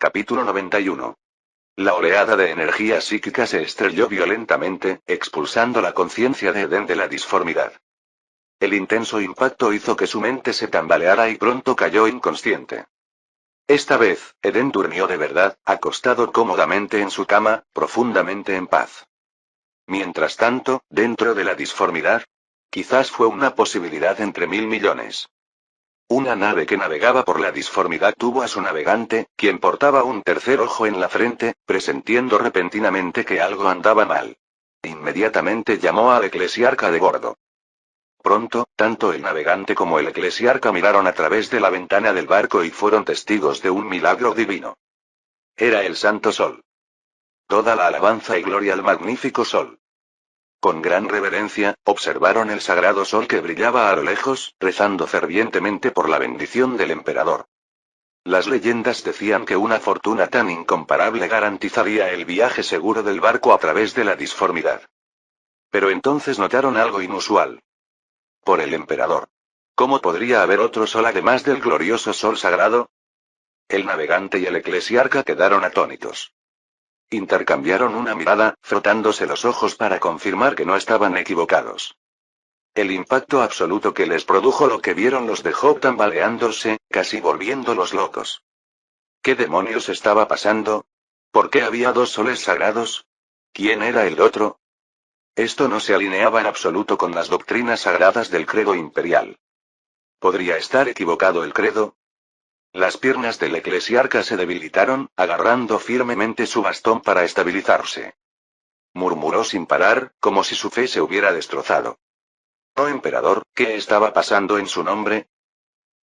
Capítulo 91. La oleada de energía psíquica se estrelló violentamente, expulsando la conciencia de Eden de la disformidad. El intenso impacto hizo que su mente se tambaleara y pronto cayó inconsciente. Esta vez, Eden durmió de verdad, acostado cómodamente en su cama, profundamente en paz. Mientras tanto, dentro de la disformidad, quizás fue una posibilidad entre 1000 millones. Una nave que navegaba por la disformidad tuvo a su navegante, quien portaba un tercer ojo en la frente, presintiendo repentinamente que algo andaba mal. Inmediatamente llamó al eclesiarca de bordo. Pronto, tanto el navegante como el eclesiarca miraron a través de la ventana del barco y fueron testigos de un milagro divino. Era el Santo Sol. Toda la alabanza y gloria al magnífico Sol. Con gran reverencia, observaron el sagrado sol que brillaba a lo lejos, rezando fervientemente por la bendición del emperador. Las leyendas decían que una fortuna tan incomparable garantizaría el viaje seguro del barco a través de la disformidad. Pero entonces notaron algo inusual. Por el emperador. ¿Cómo podría haber otro sol además del glorioso sol sagrado? El navegante y el eclesiarca quedaron atónitos. Intercambiaron una mirada, frotándose los ojos para confirmar que no estaban equivocados. El impacto absoluto que les produjo lo que vieron los dejó tambaleándose, casi volviéndolos locos. ¿Qué demonios estaba pasando? ¿Por qué había dos soles sagrados? ¿Quién era el otro? Esto no se alineaba en absoluto con las doctrinas sagradas del credo imperial. ¿Podría estar equivocado el credo? Las piernas del eclesiarca se debilitaron, agarrando firmemente su bastón para estabilizarse. Murmuró sin parar, como si su fe se hubiera destrozado. «Oh emperador, ¿qué estaba pasando en su nombre?»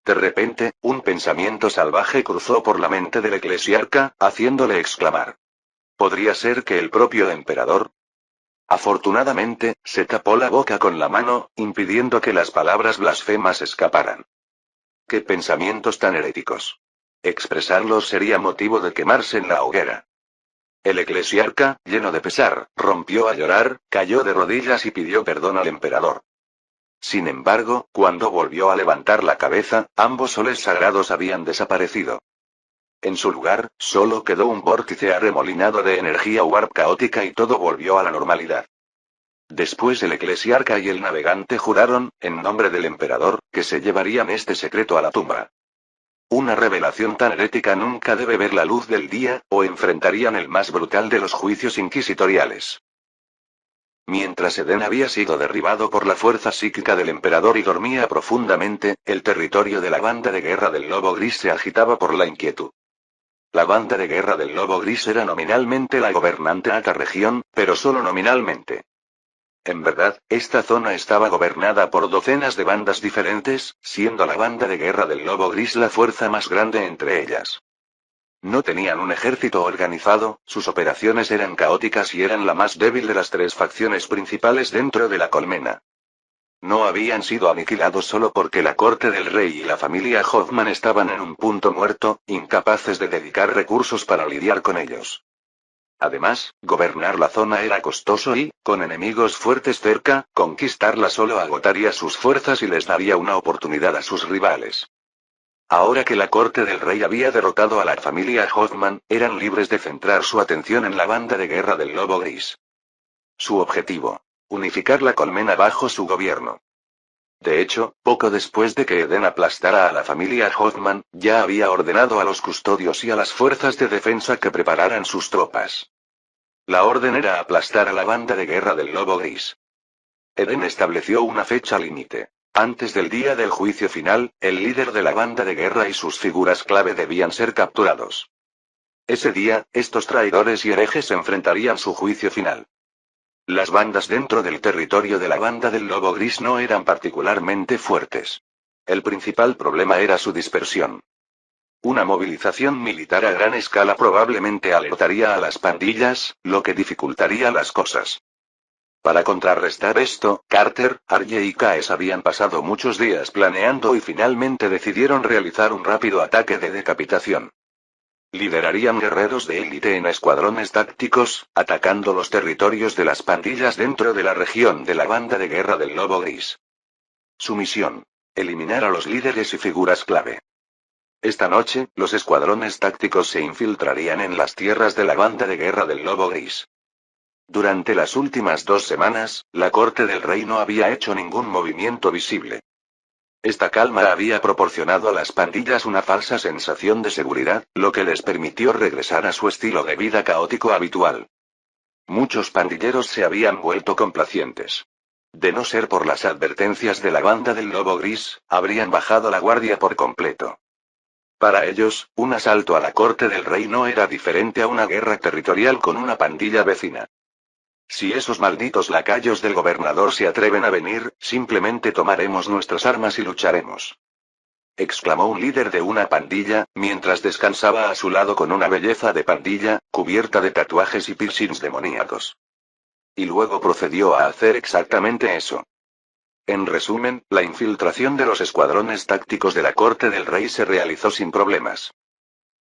De repente, un pensamiento salvaje cruzó por la mente del eclesiarca, haciéndole exclamar. ¿Podría ser que el propio emperador? Afortunadamente, se tapó la boca con la mano, impidiendo que las palabras blasfemas escaparan. ¡Qué pensamientos tan heréticos! Expresarlos sería motivo de quemarse en la hoguera. El eclesiarca, lleno de pesar, rompió a llorar, cayó de rodillas y pidió perdón al emperador. Sin embargo, cuando volvió a levantar la cabeza, ambos soles sagrados habían desaparecido. En su lugar, solo quedó un vórtice arremolinado de energía warp caótica y todo volvió a la normalidad. Después el eclesiarca y el navegante juraron, en nombre del emperador, que se llevarían este secreto a la tumba. Una revelación tan herética nunca debe ver la luz del día, o enfrentarían el más brutal de los juicios inquisitoriales. Mientras Eden había sido derribado por la fuerza psíquica del emperador y dormía profundamente, el territorio de la banda de guerra del Lobo Gris se agitaba por la inquietud. La banda de guerra del Lobo Gris era nominalmente la gobernante de esta región, pero solo nominalmente. En verdad, esta zona estaba gobernada por docenas de bandas diferentes, siendo la banda de guerra del Lobo Gris la fuerza más grande entre ellas. No tenían un ejército organizado, sus operaciones eran caóticas y eran la más débil de las tres facciones principales dentro de la colmena. No habían sido aniquilados solo porque la corte del rey y la familia Hoffman estaban en un punto muerto, incapaces de dedicar recursos para lidiar con ellos. Además, gobernar la zona era costoso y, con enemigos fuertes cerca, conquistarla solo agotaría sus fuerzas y les daría una oportunidad a sus rivales. Ahora que la corte del rey había derrotado a la familia Hoffman, eran libres de centrar su atención en la banda de guerra del Lobo Gris. Su objetivo: unificar la colmena bajo su gobierno. De hecho, poco después de que Eden aplastara a la familia Hoffman, ya había ordenado a los custodios y a las fuerzas de defensa que prepararan sus tropas. La orden era aplastar a la banda de guerra del Lobo Gris. Eden estableció una fecha límite. Antes del día del juicio final, el líder de la banda de guerra y sus figuras clave debían ser capturados. Ese día, estos traidores y herejes enfrentarían su juicio final. Las bandas dentro del territorio de la banda del Lobo Gris no eran particularmente fuertes. El principal problema era su dispersión. Una movilización militar a gran escala probablemente alertaría a las pandillas, lo que dificultaría las cosas. Para contrarrestar esto, Carter, Arye y Caes habían pasado muchos días planeando y finalmente decidieron realizar un rápido ataque de decapitación. Liderarían guerreros de élite en escuadrones tácticos, atacando los territorios de las pandillas dentro de la región de la banda de guerra del Lobo Gris. Su misión: eliminar a los líderes y figuras clave. Esta noche, los escuadrones tácticos se infiltrarían en las tierras de la banda de guerra del Lobo Gris. Durante las últimas 2 semanas, la corte del rey no había hecho ningún movimiento visible. Esta calma había proporcionado a las pandillas una falsa sensación de seguridad, lo que les permitió regresar a su estilo de vida caótico habitual. Muchos pandilleros se habían vuelto complacientes. De no ser por las advertencias de la banda del Lobo Gris, habrían bajado la guardia por completo. Para ellos, un asalto a la corte del rey no era diferente a una guerra territorial con una pandilla vecina. Si esos malditos lacayos del gobernador se atreven a venir, simplemente tomaremos nuestras armas y lucharemos. Exclamó un líder de una pandilla, mientras descansaba a su lado con una belleza de pandilla, cubierta de tatuajes y piercings demoníacos. Y luego procedió a hacer exactamente eso. En resumen, la infiltración de los escuadrones tácticos de la corte del rey se realizó sin problemas.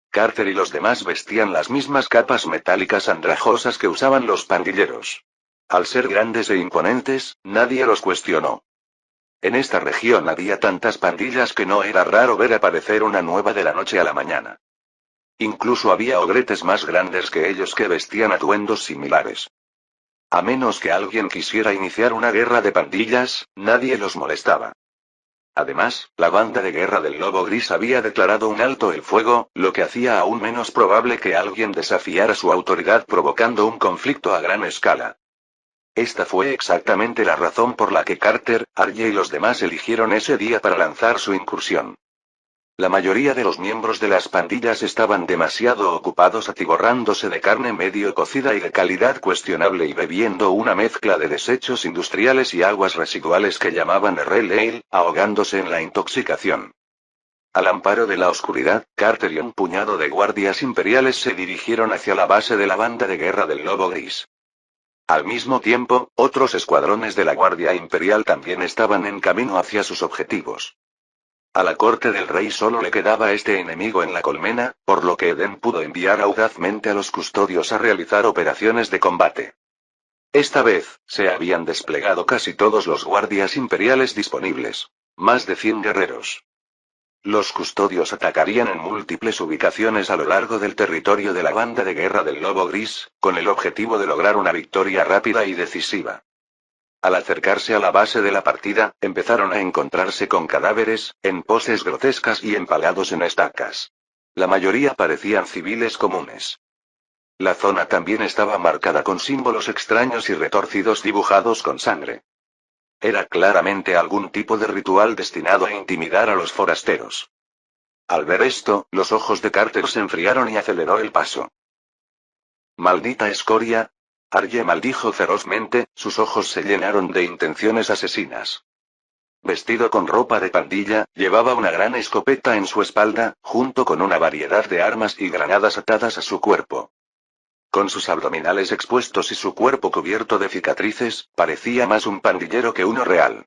Carter y los demás vestían las mismas capas metálicas andrajosas que usaban los pandilleros. Al ser grandes e imponentes, nadie los cuestionó. En esta región había tantas pandillas que no era raro ver aparecer una nueva de la noche a la mañana. Incluso había ogretes más grandes que ellos que vestían atuendos similares. A menos que alguien quisiera iniciar una guerra de pandillas, nadie los molestaba. Además, la banda de guerra del Lobo Gris había declarado un alto el fuego, lo que hacía aún menos probable que alguien desafiara su autoridad provocando un conflicto a gran escala. Esta fue exactamente la razón por la que Carter, Arye y los demás eligieron ese día para lanzar su incursión. La mayoría de los miembros de las pandillas estaban demasiado ocupados atiborrándose de carne medio cocida y de calidad cuestionable y bebiendo una mezcla de desechos industriales y aguas residuales que llamaban Red Ale, ahogándose en la intoxicación. Al amparo de la oscuridad, Carter y un puñado de guardias imperiales se dirigieron hacia la base de la banda de guerra del Lobo Gris. Al mismo tiempo, otros escuadrones de la Guardia Imperial también estaban en camino hacia sus objetivos. A la corte del rey solo le quedaba este enemigo en la colmena, por lo que Eden pudo enviar audazmente a los custodios a realizar operaciones de combate. Esta vez, se habían desplegado casi todos los guardias imperiales disponibles. Más de 100 guerreros. Los custodios atacarían en múltiples ubicaciones a lo largo del territorio de la banda de guerra del Lobo Gris, con el objetivo de lograr una victoria rápida y decisiva. Al acercarse a la base de la partida, empezaron a encontrarse con cadáveres, en poses grotescas y empalados en estacas. La mayoría parecían civiles comunes. La zona también estaba marcada con símbolos extraños y retorcidos dibujados con sangre. Era claramente algún tipo de ritual destinado a intimidar a los forasteros. Al ver esto, los ojos de Carter se enfriaron y aceleró el paso. ¡Maldita escoria! Arye maldijo ferozmente, sus ojos se llenaron de intenciones asesinas. Vestido con ropa de pandilla, llevaba una gran escopeta en su espalda, junto con una variedad de armas y granadas atadas a su cuerpo. Con sus abdominales expuestos y su cuerpo cubierto de cicatrices, parecía más un pandillero que uno real.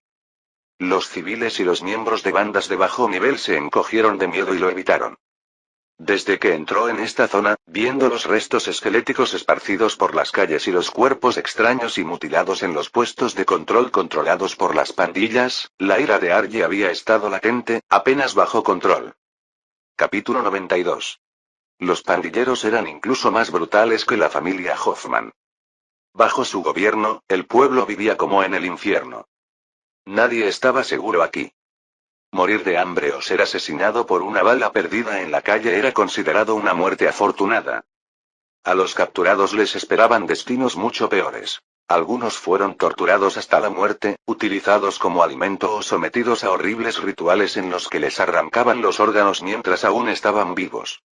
Los civiles y los miembros de bandas de bajo nivel se encogieron de miedo y lo evitaron. Desde que entró en esta zona, viendo los restos esqueléticos esparcidos por las calles y los cuerpos extraños y mutilados en los puestos de control controlados por las pandillas, la ira de Arye había estado latente, apenas bajo control. Capítulo 92. Los pandilleros eran incluso más brutales que la familia Hoffman. Bajo su gobierno, el pueblo vivía como en el infierno. Nadie estaba seguro aquí. Morir de hambre o ser asesinado por una bala perdida en la calle era considerado una muerte afortunada. A los capturados les esperaban destinos mucho peores. Algunos fueron torturados hasta la muerte, utilizados como alimento o sometidos a horribles rituales en los que les arrancaban los órganos mientras aún estaban vivos.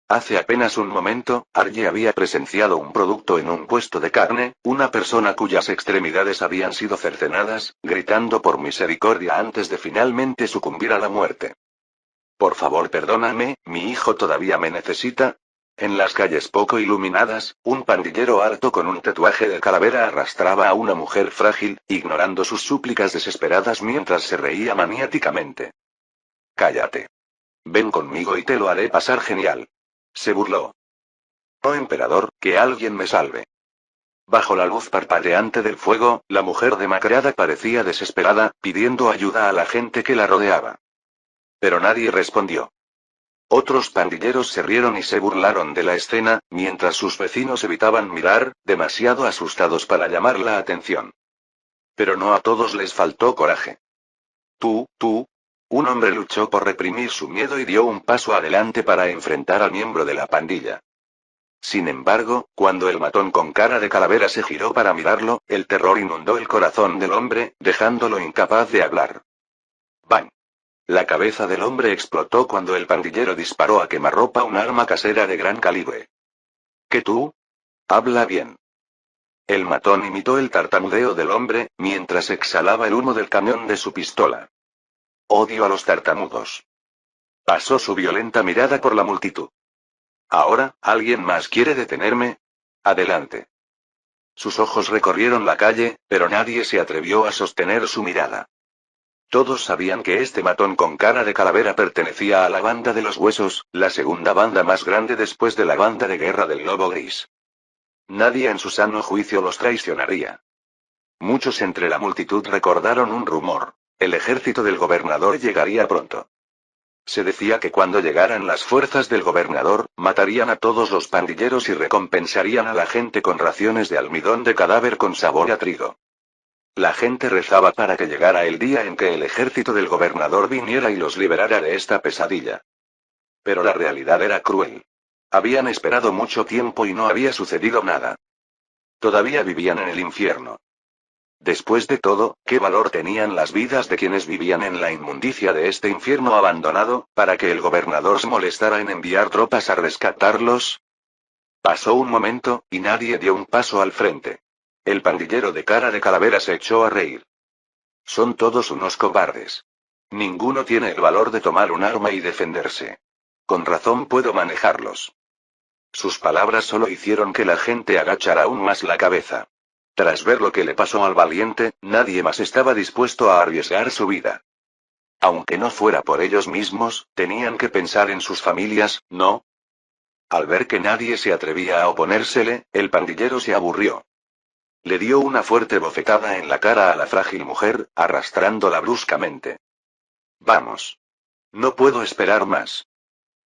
Hace apenas un momento, Arye había presenciado un producto en un puesto de carne, una persona cuyas extremidades habían sido cercenadas, gritando por misericordia antes de finalmente sucumbir a la muerte. Por favor, perdóname, mi hijo todavía me necesita. En las calles poco iluminadas, un pandillero harto con un tatuaje de calavera arrastraba a una mujer frágil, ignorando sus súplicas desesperadas mientras se reía maniáticamente. Cállate. Ven conmigo y te lo haré pasar genial. Se burló. Oh emperador, que alguien me salve. Bajo la luz parpadeante del fuego, la mujer demacrada parecía desesperada, pidiendo ayuda a la gente que la rodeaba. Pero nadie respondió. Otros pandilleros se rieron y se burlaron de la escena, mientras sus vecinos evitaban mirar, demasiado asustados para llamar la atención. Pero no a todos les faltó coraje. Tú. Un hombre luchó por reprimir su miedo y dio un paso adelante para enfrentar al miembro de la pandilla. Sin embargo, cuando el matón con cara de calavera se giró para mirarlo, el terror inundó el corazón del hombre, dejándolo incapaz de hablar. ¡Bang! La cabeza del hombre explotó cuando el pandillero disparó a quemarropa un arma casera de gran calibre. ¿Qué tú? Habla bien. El matón imitó el tartamudeo del hombre, mientras exhalaba el humo del cañón de su pistola. Odio a los tartamudos. Pasó su violenta mirada por la multitud. Ahora, ¿alguien más quiere detenerme? Adelante. Sus ojos recorrieron la calle, pero nadie se atrevió a sostener su mirada. Todos sabían que este matón con cara de calavera pertenecía a la banda de los huesos, la segunda banda más grande después de la banda de guerra del lobo gris. Nadie en su sano juicio los traicionaría. Muchos entre la multitud recordaron un rumor. El ejército del gobernador llegaría pronto. Se decía que cuando llegaran las fuerzas del gobernador, matarían a todos los pandilleros y recompensarían a la gente con raciones de almidón de cadáver con sabor a trigo. La gente rezaba para que llegara el día en que el ejército del gobernador viniera y los liberara de esta pesadilla. Pero la realidad era cruel. Habían esperado mucho tiempo y no había sucedido nada. Todavía vivían en el infierno. Después de todo, ¿qué valor tenían las vidas de quienes vivían en la inmundicia de este infierno abandonado, para que el gobernador se molestara en enviar tropas a rescatarlos? Pasó un momento, y nadie dio un paso al frente. El pandillero de cara de calavera se echó a reír. Son todos unos cobardes. Ninguno tiene el valor de tomar un arma y defenderse. Con razón puedo manejarlos. Sus palabras solo hicieron que la gente agachara aún más la cabeza. Tras ver lo que le pasó al valiente, nadie más estaba dispuesto a arriesgar su vida. Aunque no fuera por ellos mismos, tenían que pensar en sus familias, ¿no? Al ver que nadie se atrevía a oponérsele, el pandillero se aburrió. Le dio una fuerte bofetada en la cara a la frágil mujer, arrastrándola bruscamente. Vamos. No puedo esperar más.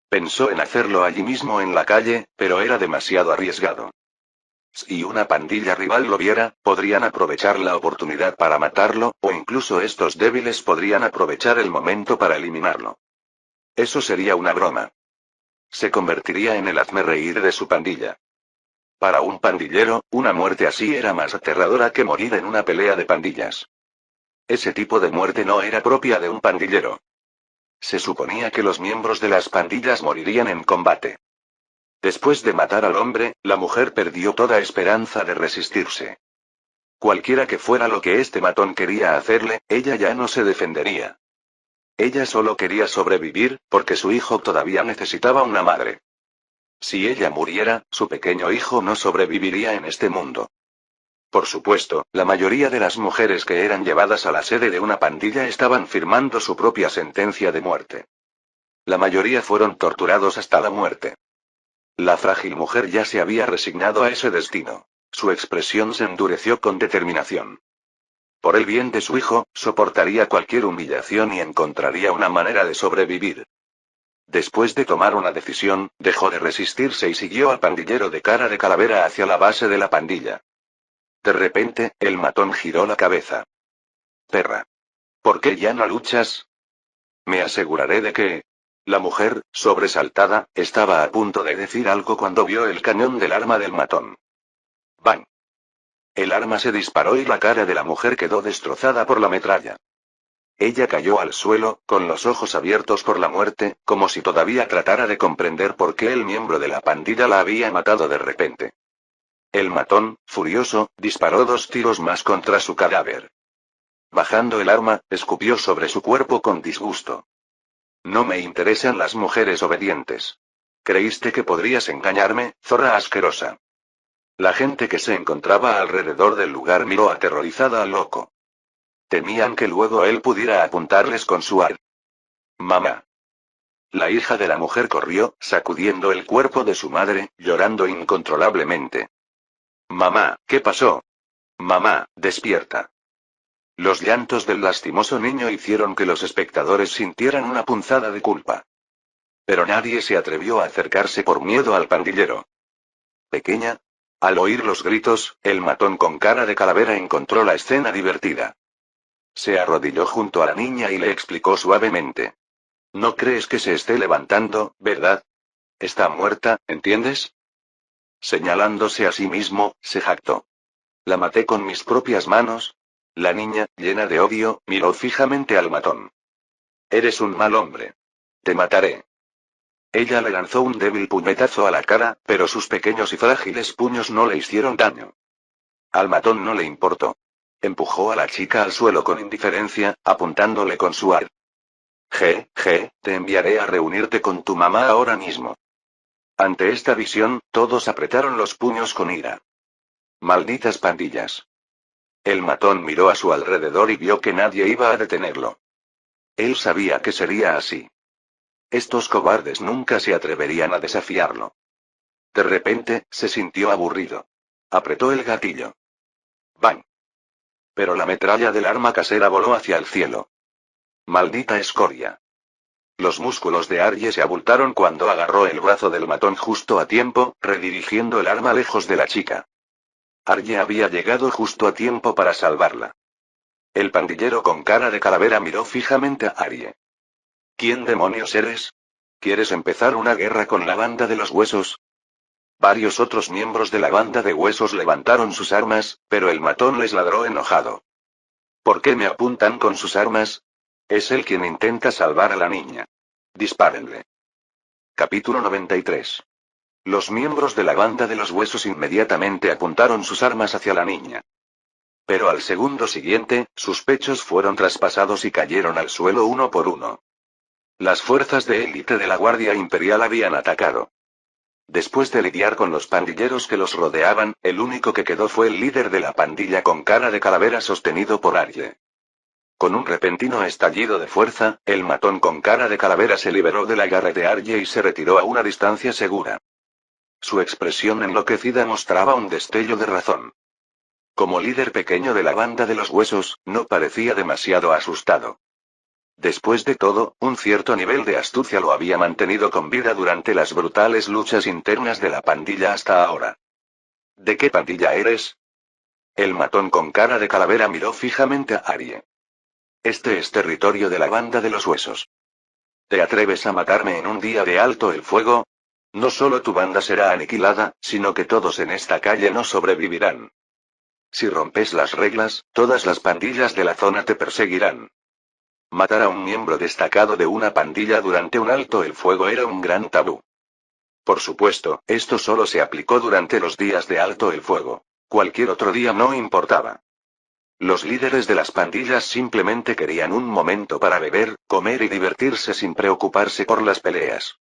Pensó en hacerlo allí mismo en la calle, pero era demasiado arriesgado. Si una pandilla rival lo viera, podrían aprovechar la oportunidad para matarlo, o incluso estos débiles podrían aprovechar el momento para eliminarlo. Eso sería una broma. Se convertiría en el hazmerreír de su pandilla. Para un pandillero, una muerte así era más aterradora que morir en una pelea de pandillas. Ese tipo de muerte no era propia de un pandillero. Se suponía que los miembros de las pandillas morirían en combate. Después de matar al hombre, la mujer perdió toda esperanza de resistirse. Cualquiera que fuera lo que este matón quería hacerle, ella ya no se defendería. Ella solo quería sobrevivir, porque su hijo todavía necesitaba una madre. Si ella muriera, su pequeño hijo no sobreviviría en este mundo. Por supuesto, la mayoría de las mujeres que eran llevadas a la sede de una pandilla estaban firmando su propia sentencia de muerte. La mayoría fueron torturados hasta la muerte. La frágil mujer ya se había resignado a ese destino. Su expresión se endureció con determinación. Por el bien de su hijo, soportaría cualquier humillación y encontraría una manera de sobrevivir. Después de tomar una decisión, dejó de resistirse y siguió al pandillero de cara de calavera hacia la base de la pandilla. De repente, el matón giró la cabeza. Perra. ¿Por qué ya no luchas? Me aseguraré de que... La mujer, sobresaltada, estaba a punto de decir algo cuando vio el cañón del arma del matón. ¡Bang! El arma se disparó y la cara de la mujer quedó destrozada por la metralla. Ella cayó al suelo, con los ojos abiertos por la muerte, como si todavía tratara de comprender por qué el miembro de la pandilla la había matado de repente. El matón, furioso, disparó 2 tiros más contra su cadáver. Bajando el arma, escupió sobre su cuerpo con disgusto. No me interesan las mujeres obedientes. ¿Creíste que podrías engañarme, zorra asquerosa? La gente que se encontraba alrededor del lugar miró aterrorizada al loco. Temían que luego él pudiera apuntarles con su arma. Mamá. La hija de la mujer corrió, sacudiendo el cuerpo de su madre, llorando incontrolablemente. Mamá, ¿qué pasó? Mamá, despierta. Los llantos del lastimoso niño hicieron que los espectadores sintieran una punzada de culpa. Pero nadie se atrevió a acercarse por miedo al pandillero. Pequeña. Al oír los gritos, el matón con cara de calavera encontró la escena divertida. Se arrodilló junto a la niña y le explicó suavemente. No crees que se esté levantando, ¿verdad? Está muerta, ¿entiendes? Señalándose a sí mismo, se jactó. La maté con mis propias manos. La niña, llena de odio, miró fijamente al matón. Eres un mal hombre. Te mataré. Ella le lanzó un débil puñetazo a la cara, pero sus pequeños y frágiles puños no le hicieron daño. Al matón no le importó. Empujó a la chica al suelo con indiferencia, apuntándole con su ar. Te enviaré a reunirte con tu mamá ahora mismo. Ante esta visión, todos apretaron los puños con ira. Malditas pandillas. El matón miró a su alrededor y vio que nadie iba a detenerlo. Él sabía que sería así. Estos cobardes nunca se atreverían a desafiarlo. De repente, se sintió aburrido. Apretó el gatillo. ¡Bang! Pero la metralla del arma casera voló hacia el cielo. ¡Maldita escoria! Los músculos de Arye se abultaron cuando agarró el brazo del matón justo a tiempo, redirigiendo el arma lejos de la chica. Arye había llegado justo a tiempo para salvarla. El pandillero con cara de calavera miró fijamente a Arye. ¿Quién demonios eres? ¿Quieres empezar una guerra con la banda de los huesos? Varios otros miembros de la banda de huesos levantaron sus armas, pero el matón les ladró enojado. ¿Por qué me apuntan con sus armas? Es él quien intenta salvar a la niña. Dispárenle. Capítulo 93. Los miembros de la banda de los huesos inmediatamente apuntaron sus armas hacia la niña. Pero al segundo siguiente, sus pechos fueron traspasados y cayeron al suelo uno por uno. Las fuerzas de élite de la Guardia Imperial habían atacado. Después de lidiar con los pandilleros que los rodeaban, el único que quedó fue el líder de la pandilla con cara de calavera sostenido por Arye. Con un repentino estallido de fuerza, el matón con cara de calavera se liberó del agarre de Arye y se retiró a una distancia segura. Su expresión enloquecida mostraba un destello de razón. Como líder pequeño de la banda de los huesos, no parecía demasiado asustado. Después de todo, un cierto nivel de astucia lo había mantenido con vida durante las brutales luchas internas de la pandilla hasta ahora. ¿De qué pandilla eres? El matón con cara de calavera miró fijamente a Arye. Este es territorio de la banda de los huesos. ¿Te atreves a matarme en un día de alto el fuego? No solo tu banda será aniquilada, sino que todos en esta calle no sobrevivirán. Si rompes las reglas, todas las pandillas de la zona te perseguirán. Matar a un miembro destacado de una pandilla durante un alto el fuego era un gran tabú. Por supuesto, esto solo se aplicó durante los días de alto el fuego. Cualquier otro día no importaba. Los líderes de las pandillas simplemente querían un momento para beber, comer y divertirse sin preocuparse por las peleas.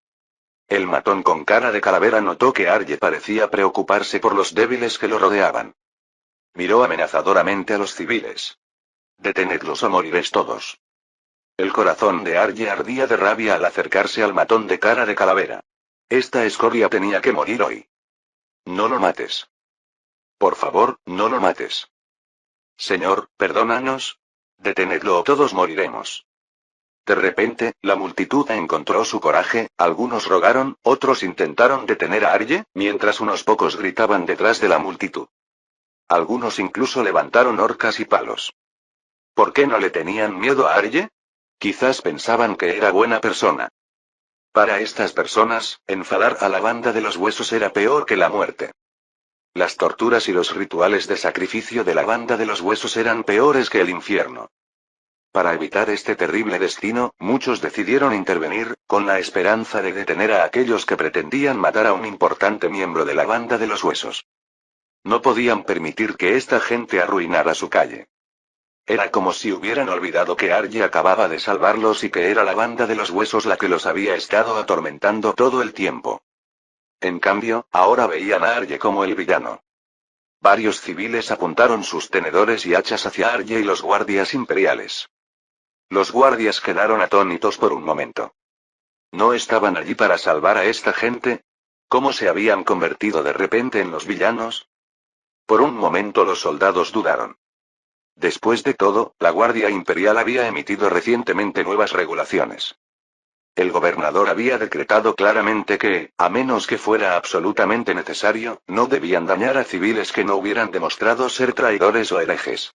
El matón con cara de calavera notó que Arye parecía preocuparse por los débiles que lo rodeaban. Miró amenazadoramente a los civiles. Detenedlos o moriréis todos. El corazón de Arye ardía de rabia al acercarse al matón de cara de calavera. Esta escoria tenía que morir hoy. No lo mates. Por favor, no lo mates. Señor, perdónanos. Detenedlo o todos moriremos. De repente, la multitud encontró su coraje, algunos rogaron, otros intentaron detener a Arye, mientras unos pocos gritaban detrás de la multitud. Algunos incluso levantaron horcas y palos. ¿Por qué no le tenían miedo a Arye? Quizás pensaban que era buena persona. Para estas personas, enfadar a la banda de los huesos era peor que la muerte. Las torturas y los rituales de sacrificio de la banda de los huesos eran peores que el infierno. Para evitar este terrible destino, muchos decidieron intervenir, con la esperanza de detener a aquellos que pretendían matar a un importante miembro de la banda de los huesos. No podían permitir que esta gente arruinara su calle. Era como si hubieran olvidado que Arye acababa de salvarlos y que era la banda de los huesos la que los había estado atormentando todo el tiempo. En cambio, ahora veían a Arye como el villano. Varios civiles apuntaron sus tenedores y hachas hacia Arye y los guardias imperiales. Los guardias quedaron atónitos por un momento. ¿No estaban allí para salvar a esta gente? ¿Cómo se habían convertido de repente en los villanos? Por un momento los soldados dudaron. Después de todo, la Guardia Imperial había emitido recientemente nuevas regulaciones. El gobernador había decretado claramente que, a menos que fuera absolutamente necesario, no debían dañar a civiles que no hubieran demostrado ser traidores o herejes.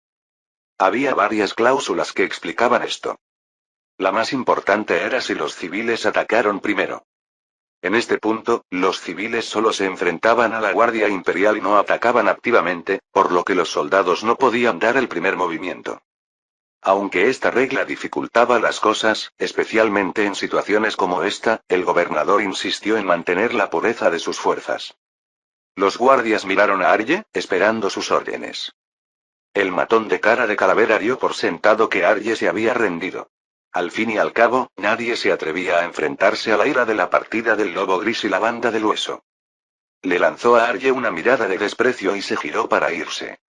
Había varias cláusulas que explicaban esto. La más importante era si los civiles atacaron primero. En este punto, los civiles solo se enfrentaban a la Guardia Imperial y no atacaban activamente, por lo que los soldados no podían dar el primer movimiento. Aunque esta regla dificultaba las cosas, especialmente en situaciones como esta, el gobernador insistió en mantener la pureza de sus fuerzas. Los guardias miraron a Arye, esperando sus órdenes. El matón de cara de calavera dio por sentado que Arye se había rendido. Al fin y al cabo, nadie se atrevía a enfrentarse a la ira de la partida del lobo gris y la banda del hueso. Le lanzó a Arye una mirada de desprecio y se giró para irse.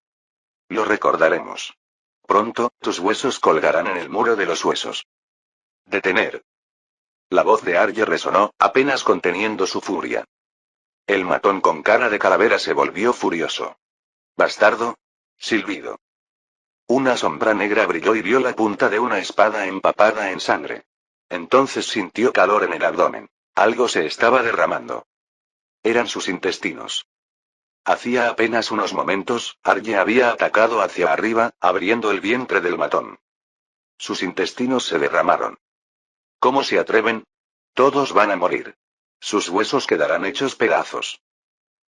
Lo recordaremos. Pronto, tus huesos colgarán en el muro de los huesos. Detener. La voz de Arye resonó, apenas conteniendo su furia. El matón con cara de calavera se volvió furioso. Bastardo. Silbido. Una sombra negra brilló y vio la punta de una espada empapada en sangre. Entonces sintió calor en el abdomen. Algo se estaba derramando. Eran sus intestinos. Hacía apenas unos momentos, Arye había atacado hacia arriba, abriendo el vientre del matón. Sus intestinos se derramaron. ¿Cómo se atreven? Todos van a morir. Sus huesos quedarán hechos pedazos.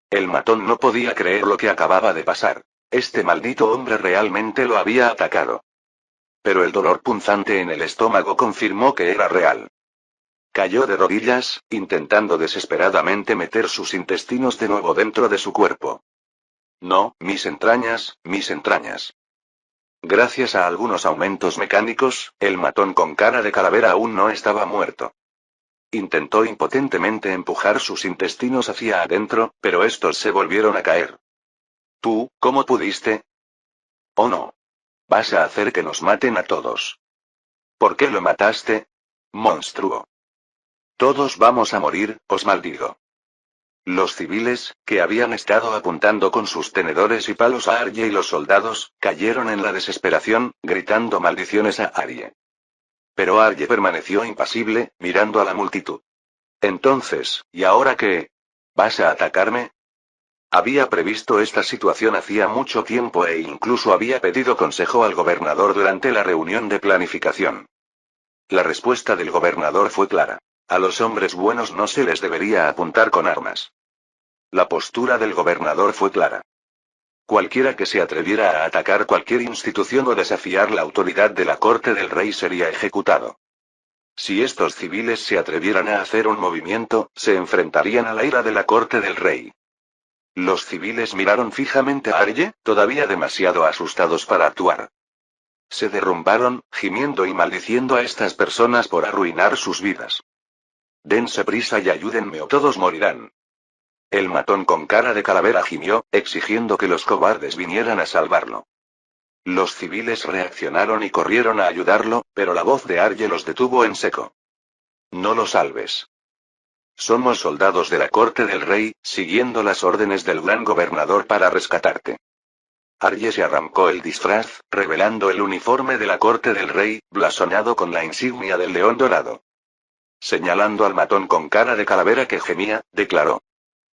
El matón no podía creer lo que acababa de pasar. Este maldito hombre realmente lo había atacado. Pero el dolor punzante en el estómago confirmó que era real. Cayó de rodillas, intentando desesperadamente meter sus intestinos de nuevo dentro de su cuerpo. No, mis entrañas, mis entrañas. Gracias a algunos aumentos mecánicos, el matón con cara de calavera aún no estaba muerto. Intentó impotentemente empujar sus intestinos hacia adentro, pero estos se volvieron a caer. ¿Tú, cómo pudiste? Oh no. Vas a hacer que nos maten a todos. ¿Por qué lo mataste? Monstruo. Todos vamos a morir, os maldigo. Los civiles, que habían estado apuntando con sus tenedores y palos a Arye y los soldados, cayeron en la desesperación, gritando maldiciones a Arye. Pero Arye permaneció impasible, mirando a la multitud. Entonces, ¿y ahora qué? ¿Vas a atacarme? Había previsto esta situación hacía mucho tiempo e incluso había pedido consejo al gobernador durante la reunión de planificación. La respuesta del gobernador fue clara. A los hombres buenos no se les debería apuntar con armas. La postura del gobernador fue clara. Cualquiera que se atreviera a atacar cualquier institución o desafiar la autoridad de la corte del rey sería ejecutado. Si estos civiles se atrevieran a hacer un movimiento, se enfrentarían a la ira de la corte del rey. Los civiles miraron fijamente a Arye, todavía demasiado asustados para actuar. Se derrumbaron, gimiendo y maldiciendo a estas personas por arruinar sus vidas. Dense prisa y ayúdenme o todos morirán. El matón con cara de calavera gimió, exigiendo que los cobardes vinieran a salvarlo. Los civiles reaccionaron y corrieron a ayudarlo, pero la voz de Arye los detuvo en seco. No lo salves. Somos soldados de la corte del rey, siguiendo las órdenes del gran gobernador para rescatarte. Arye se arrancó el disfraz, revelando el uniforme de la corte del rey, blasonado con la insignia del león dorado. Señalando al matón con cara de calavera que gemía, declaró.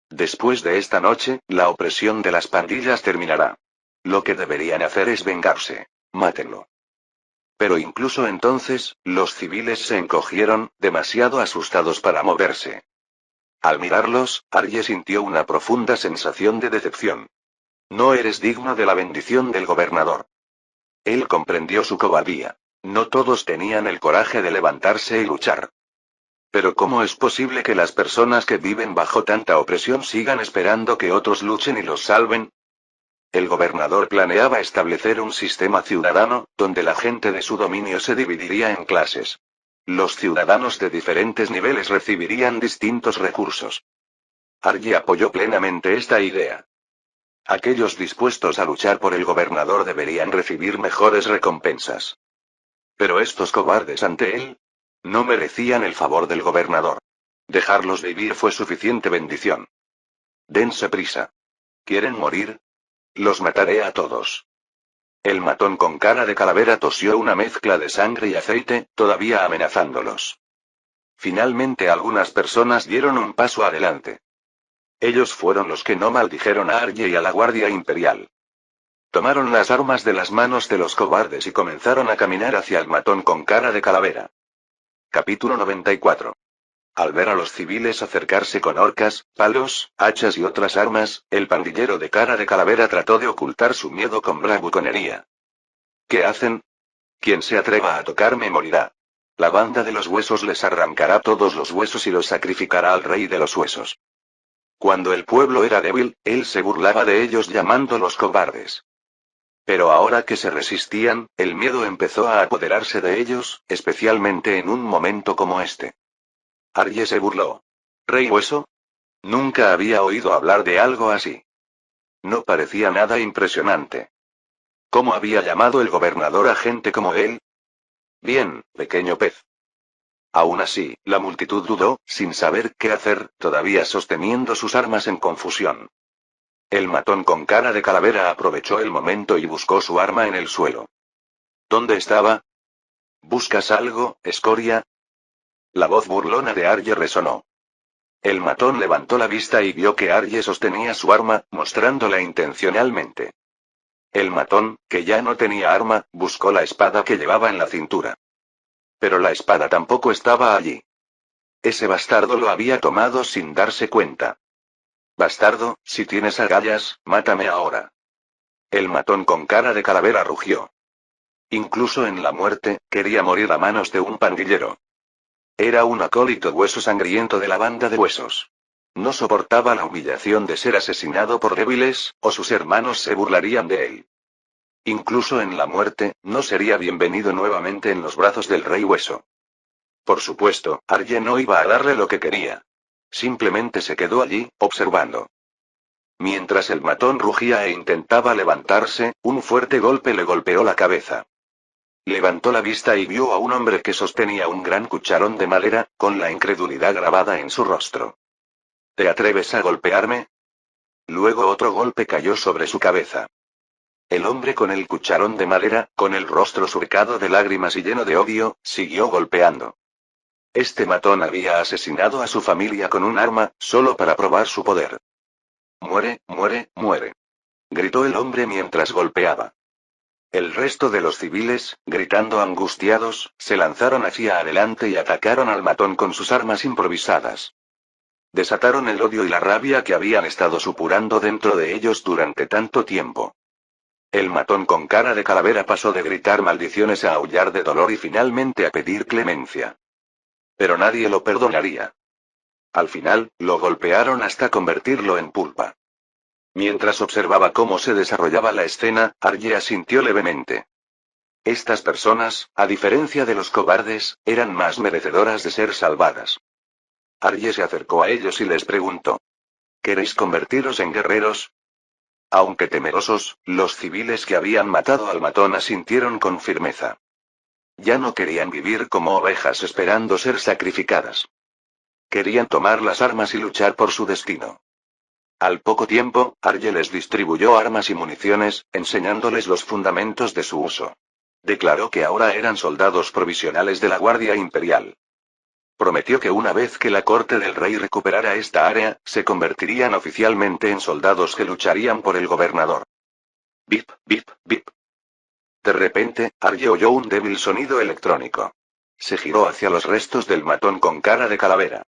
Después de esta noche, la opresión de las pandillas terminará. Lo que deberían hacer es vengarse. Mátenlo. Pero incluso entonces, los civiles se encogieron, demasiado asustados para moverse. Al mirarlos, Arye sintió una profunda sensación de decepción. No eres digno de la bendición del gobernador. Él comprendió su cobardía. No todos tenían el coraje de levantarse y luchar. Pero ¿cómo es posible que las personas que viven bajo tanta opresión sigan esperando que otros luchen y los salven? El gobernador planeaba establecer un sistema ciudadano, donde la gente de su dominio se dividiría en clases. Los ciudadanos de diferentes niveles recibirían distintos recursos. Arye apoyó plenamente esta idea. Aquellos dispuestos a luchar por el gobernador deberían recibir mejores recompensas. Pero estos cobardes ante él no merecían el favor del gobernador. Dejarlos vivir fue suficiente bendición. Dense prisa. ¿Quieren morir? Los mataré a todos. El matón con cara de calavera tosió una mezcla de sangre y aceite, todavía amenazándolos. Finalmente algunas personas dieron un paso adelante. Ellos fueron los que no maldijeron a Arye y a la Guardia Imperial. Tomaron las armas de las manos de los cobardes y comenzaron a caminar hacia el matón con cara de calavera. Capítulo 94. Al ver a los civiles acercarse con horcas, palos, hachas y otras armas, el pandillero de cara de calavera trató de ocultar su miedo con bravuconería. ¿Qué hacen? Quien se atreva a tocarme morirá. La banda de los huesos les arrancará todos los huesos y los sacrificará al rey de los huesos. Cuando el pueblo era débil, él se burlaba de ellos llamándolos cobardes. Pero ahora que se resistían, el miedo empezó a apoderarse de ellos, especialmente en un momento como este. Arye se burló. ¿Rey Hueso? Nunca había oído hablar de algo así. No parecía nada impresionante. ¿Cómo había llamado el gobernador a gente como él? Bien, pequeño pez. Aún así, la multitud dudó, sin saber qué hacer, todavía sosteniendo sus armas en confusión. El matón con cara de calavera aprovechó el momento y buscó su arma en el suelo. ¿Dónde estaba? ¿Buscas algo, escoria? La voz burlona de Arye resonó. El matón levantó la vista y vio que Arye sostenía su arma, mostrándola intencionalmente. El matón, que ya no tenía arma, buscó la espada que llevaba en la cintura. Pero la espada tampoco estaba allí. Ese bastardo lo había tomado sin darse cuenta. Bastardo, si tienes agallas, mátame ahora. El matón con cara de calavera rugió. Incluso en la muerte, quería morir a manos de un pandillero. Era un acólito hueso sangriento de la banda de huesos. No soportaba la humillación de ser asesinado por débiles, o sus hermanos se burlarían de él. Incluso en la muerte, no sería bienvenido nuevamente en los brazos del rey hueso. Por supuesto, Arye no iba a darle lo que quería. Simplemente se quedó allí, observando. Mientras el matón rugía e intentaba levantarse, un fuerte golpe le golpeó la cabeza. Levantó la vista y vio a un hombre que sostenía un gran cucharón de madera, con la incredulidad grabada en su rostro. ¿Te atreves a golpearme? Luego otro golpe cayó sobre su cabeza. El hombre con el cucharón de madera, con el rostro surcado de lágrimas y lleno de odio, siguió golpeando. Este matón había asesinado a su familia con un arma, solo para probar su poder. Muere, muere, muere. Gritó el hombre mientras golpeaba. El resto de los civiles, gritando angustiados, se lanzaron hacia adelante y atacaron al matón con sus armas improvisadas. Desataron el odio y la rabia que habían estado supurando dentro de ellos durante tanto tiempo. El matón con cara de calavera pasó de gritar maldiciones a aullar de dolor y finalmente a pedir clemencia. Pero nadie lo perdonaría. Al final, lo golpearon hasta convertirlo en pulpa. Mientras observaba cómo se desarrollaba la escena, Arye asintió levemente. Estas personas, a diferencia de los cobardes, eran más merecedoras de ser salvadas. Arye se acercó a ellos y les preguntó. ¿Queréis convertiros en guerreros? Aunque temerosos, los civiles que habían matado al matón asintieron con firmeza. Ya no querían vivir como ovejas esperando ser sacrificadas. Querían tomar las armas y luchar por su destino. Al poco tiempo, Arye les distribuyó armas y municiones, enseñándoles los fundamentos de su uso. Declaró que ahora eran soldados provisionales de la Guardia Imperial. Prometió que una vez que la corte del rey recuperara esta área, se convertirían oficialmente en soldados que lucharían por el gobernador. Bip, bip, bip. De repente, Arye oyó un débil sonido electrónico. Se giró hacia los restos del matón con cara de calavera.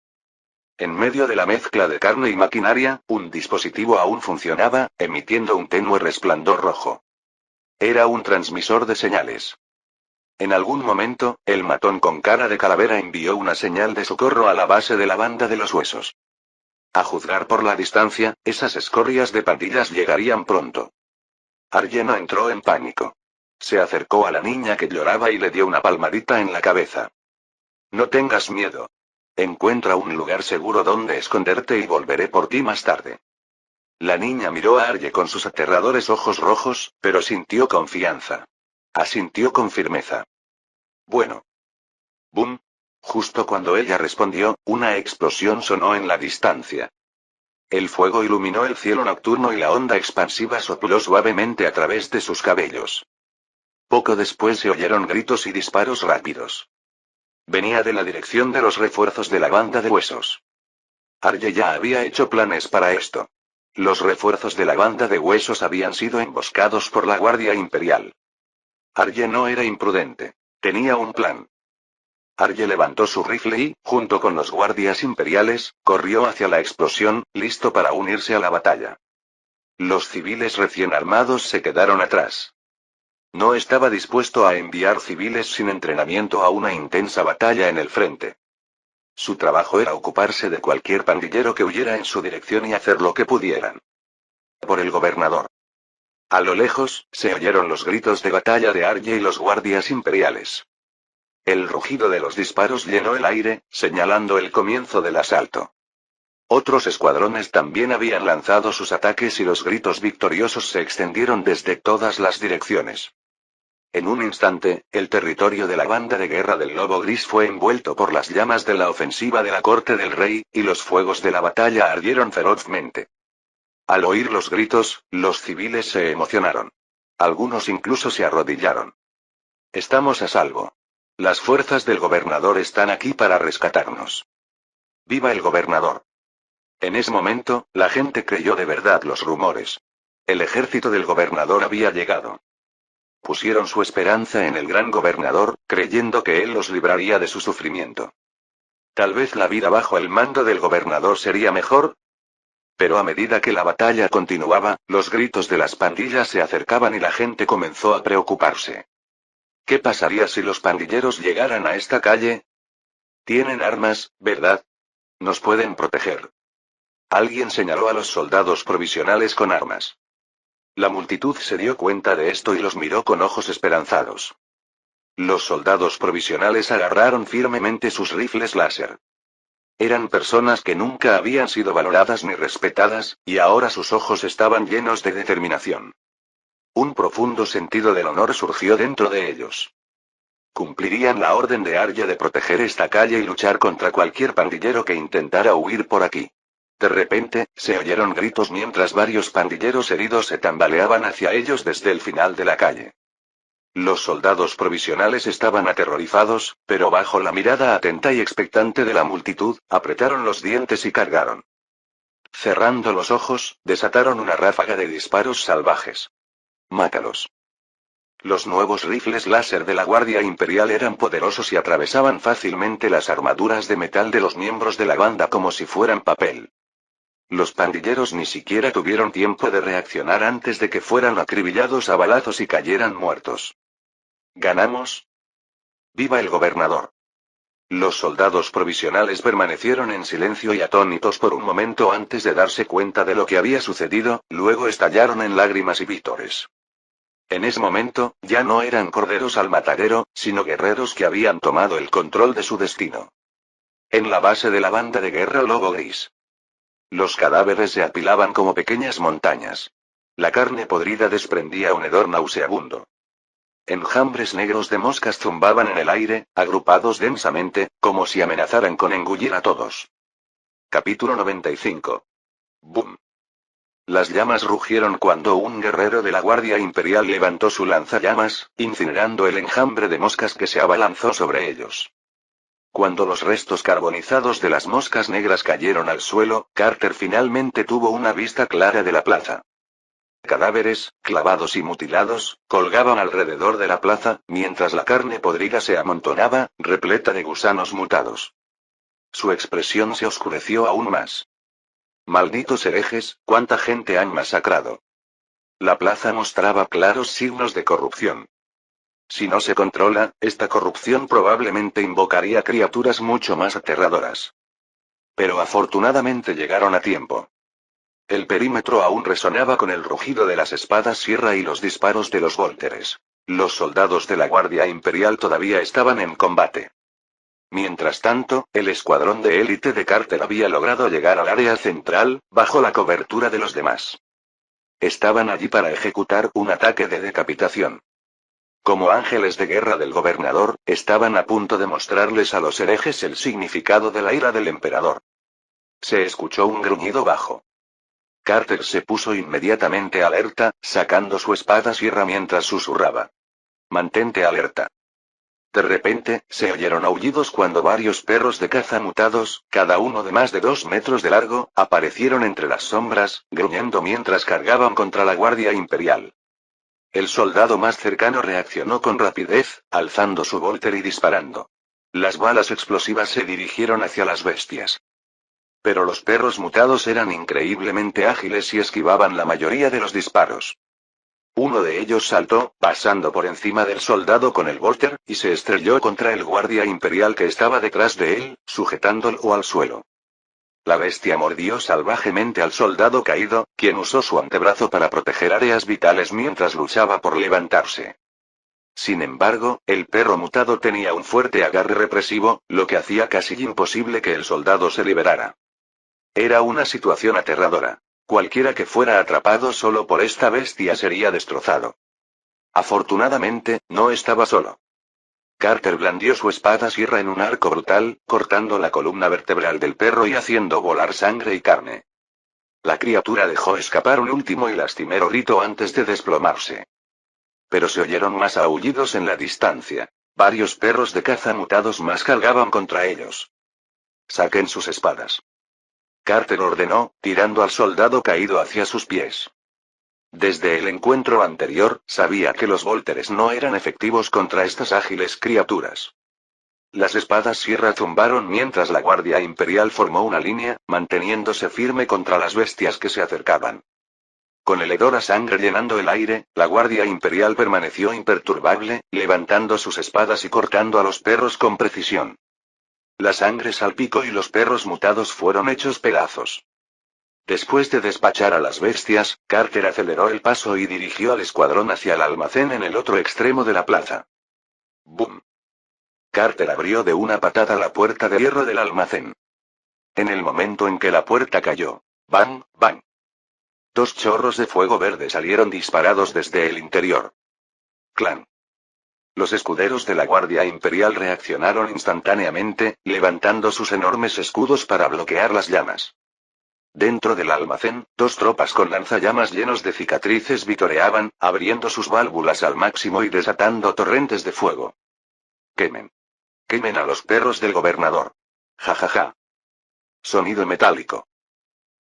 En medio de la mezcla de carne y maquinaria, un dispositivo aún funcionaba, emitiendo un tenue resplandor rojo. Era un transmisor de señales. En algún momento, el matón con cara de calavera envió una señal de socorro a la base de la banda de los huesos. A juzgar por la distancia, esas escorias de pandillas llegarían pronto. Arye no entró en pánico. Se acercó a la niña que lloraba y le dio una palmadita en la cabeza. No tengas miedo. Encuentra un lugar seguro donde esconderte y volveré por ti más tarde. La niña miró a Arye con sus aterradores ojos rojos, pero sintió confianza. Asintió con firmeza. Bueno. ¡Bum! Justo cuando ella respondió, una explosión sonó en la distancia. El fuego iluminó el cielo nocturno y la onda expansiva sopló suavemente a través de sus cabellos. Poco después se oyeron gritos y disparos rápidos. Venía de la dirección de los refuerzos de la banda de huesos. Arye ya había hecho planes para esto. Los refuerzos de la banda de huesos habían sido emboscados por la Guardia Imperial. Arye no era imprudente. Tenía un plan. Arye levantó su rifle y, junto con los guardias imperiales, corrió hacia la explosión, listo para unirse a la batalla. Los civiles recién armados se quedaron atrás. No estaba dispuesto a enviar civiles sin entrenamiento a una intensa batalla en el frente. Su trabajo era ocuparse de cualquier pandillero que huyera en su dirección y hacer lo que pudieran. Por el gobernador. A lo lejos, se oyeron los gritos de batalla de Arye y los guardias imperiales. El rugido de los disparos llenó el aire, señalando el comienzo del asalto. Otros escuadrones también habían lanzado sus ataques y los gritos victoriosos se extendieron desde todas las direcciones. En un instante, el territorio de la banda de guerra del Lobo Gris fue envuelto por las llamas de la ofensiva de la corte del rey, y los fuegos de la batalla ardieron ferozmente. Al oír los gritos, los civiles se emocionaron. Algunos incluso se arrodillaron. Estamos a salvo. Las fuerzas del gobernador están aquí para rescatarnos. ¡Viva el gobernador! En ese momento, la gente creyó de verdad los rumores. El ejército del gobernador había llegado. Pusieron su esperanza en el gran gobernador, creyendo que él los libraría de su sufrimiento. Tal vez la vida bajo el mando del gobernador sería mejor. Pero a medida que la batalla continuaba, los gritos de las pandillas se acercaban y la gente comenzó a preocuparse. ¿Qué pasaría si los pandilleros llegaran a esta calle? Tienen armas, ¿verdad? Nos pueden proteger. Alguien señaló a los soldados provisionales con armas. La multitud se dio cuenta de esto y los miró con ojos esperanzados. Los soldados provisionales agarraron firmemente sus rifles láser. Eran personas que nunca habían sido valoradas ni respetadas, y ahora sus ojos estaban llenos de determinación. Un profundo sentido del honor surgió dentro de ellos. Cumplirían la orden de Arye de proteger esta calle y luchar contra cualquier pandillero que intentara huir por aquí. De repente, se oyeron gritos mientras varios pandilleros heridos se tambaleaban hacia ellos desde el final de la calle. Los soldados provisionales estaban aterrorizados, pero bajo la mirada atenta y expectante de la multitud, apretaron los dientes y cargaron. Cerrando los ojos, desataron una ráfaga de disparos salvajes. ¡Mátalos! Los nuevos rifles láser de la Guardia Imperial eran poderosos y atravesaban fácilmente las armaduras de metal de los miembros de la banda como si fueran papel. Los pandilleros ni siquiera tuvieron tiempo de reaccionar antes de que fueran acribillados a balazos y cayeran muertos. ¿Ganamos? ¡Viva el gobernador! Los soldados provisionales permanecieron en silencio y atónitos por un momento antes de darse cuenta de lo que había sucedido, luego estallaron en lágrimas y vítores. En ese momento, ya no eran corderos al matadero, sino guerreros que habían tomado el control de su destino. En la base de la banda de guerra Lobo Gris. Los cadáveres se apilaban como pequeñas montañas. La carne podrida desprendía un hedor nauseabundo. Enjambres negros de moscas zumbaban en el aire, agrupados densamente, como si amenazaran con engullir a todos. Capítulo 95. ¡Bum! Las llamas rugieron cuando un guerrero de la Guardia Imperial levantó su lanzallamas, incinerando el enjambre de moscas que se abalanzó sobre ellos. Cuando los restos carbonizados de las moscas negras cayeron al suelo, Carter finalmente tuvo una vista clara de la plaza. Cadáveres, clavados y mutilados, colgaban alrededor de la plaza, mientras la carne podrida se amontonaba, repleta de gusanos mutados. Su expresión se oscureció aún más. Malditos herejes, cuánta gente han masacrado. La plaza mostraba claros signos de corrupción. Si no se controla, esta corrupción probablemente invocaría criaturas mucho más aterradoras. Pero afortunadamente llegaron a tiempo. El perímetro aún resonaba con el rugido de las espadas sierra y los disparos de los volteres. Los soldados de la Guardia Imperial todavía estaban en combate. Mientras tanto, el escuadrón de élite de Carter había logrado llegar al área central, bajo la cobertura de los demás. Estaban allí para ejecutar un ataque de decapitación. Como ángeles de guerra del gobernador, estaban a punto de mostrarles a los herejes el significado de la ira del emperador. Se escuchó un gruñido bajo. Carter se puso inmediatamente alerta, sacando su espada sierra mientras susurraba. Mantente alerta. De repente, se oyeron aullidos cuando varios perros de caza mutados, cada uno de más de 2 metros de largo, aparecieron entre las sombras, gruñendo mientras cargaban contra la Guardia Imperial. El soldado más cercano reaccionó con rapidez, alzando su volter y disparando. Las balas explosivas se dirigieron hacia las bestias. Pero los perros mutados eran increíblemente ágiles y esquivaban la mayoría de los disparos. Uno de ellos saltó, pasando por encima del soldado con el volter, y se estrelló contra el guardia imperial que estaba detrás de él, sujetándolo al suelo. La bestia mordió salvajemente al soldado caído, quien usó su antebrazo para proteger áreas vitales mientras luchaba por levantarse. Sin embargo, el perro mutado tenía un fuerte agarre represivo, lo que hacía casi imposible que el soldado se liberara. Era una situación aterradora. Cualquiera que fuera atrapado solo por esta bestia sería destrozado. Afortunadamente, no estaba solo. Carter blandió su espada sierra en un arco brutal, cortando la columna vertebral del perro y haciendo volar sangre y carne. La criatura dejó escapar un último y lastimero grito antes de desplomarse. Pero se oyeron más aullidos en la distancia. Varios perros de caza mutados más cargaban contra ellos. Saquen sus espadas. Carter ordenó, tirando al soldado caído hacia sus pies. Desde el encuentro anterior, sabía que los volteres no eran efectivos contra estas ágiles criaturas. Las espadas sierra zumbaron mientras la Guardia Imperial formó una línea, manteniéndose firme contra las bestias que se acercaban. Con el hedor a sangre llenando el aire, la Guardia Imperial permaneció imperturbable, levantando sus espadas y cortando a los perros con precisión. La sangre salpicó y los perros mutados fueron hechos pedazos. Después de despachar a las bestias, Carter aceleró el paso y dirigió al escuadrón hacia el almacén en el otro extremo de la plaza. ¡Bum! Carter abrió de una patada la puerta de hierro del almacén. En el momento en que la puerta cayó, ¡bang, bang! 2 chorros de fuego verde salieron disparados desde el interior. ¡Clan! Los escuderos de la Guardia Imperial reaccionaron instantáneamente, levantando sus enormes escudos para bloquear las llamas. Dentro del almacén, 2 tropas con lanzallamas llenos de cicatrices vitoreaban, abriendo sus válvulas al máximo y desatando torrentes de fuego. ¡Quemen! ¡Quemen a los perros del gobernador! ¡Ja ja ja! Sonido metálico.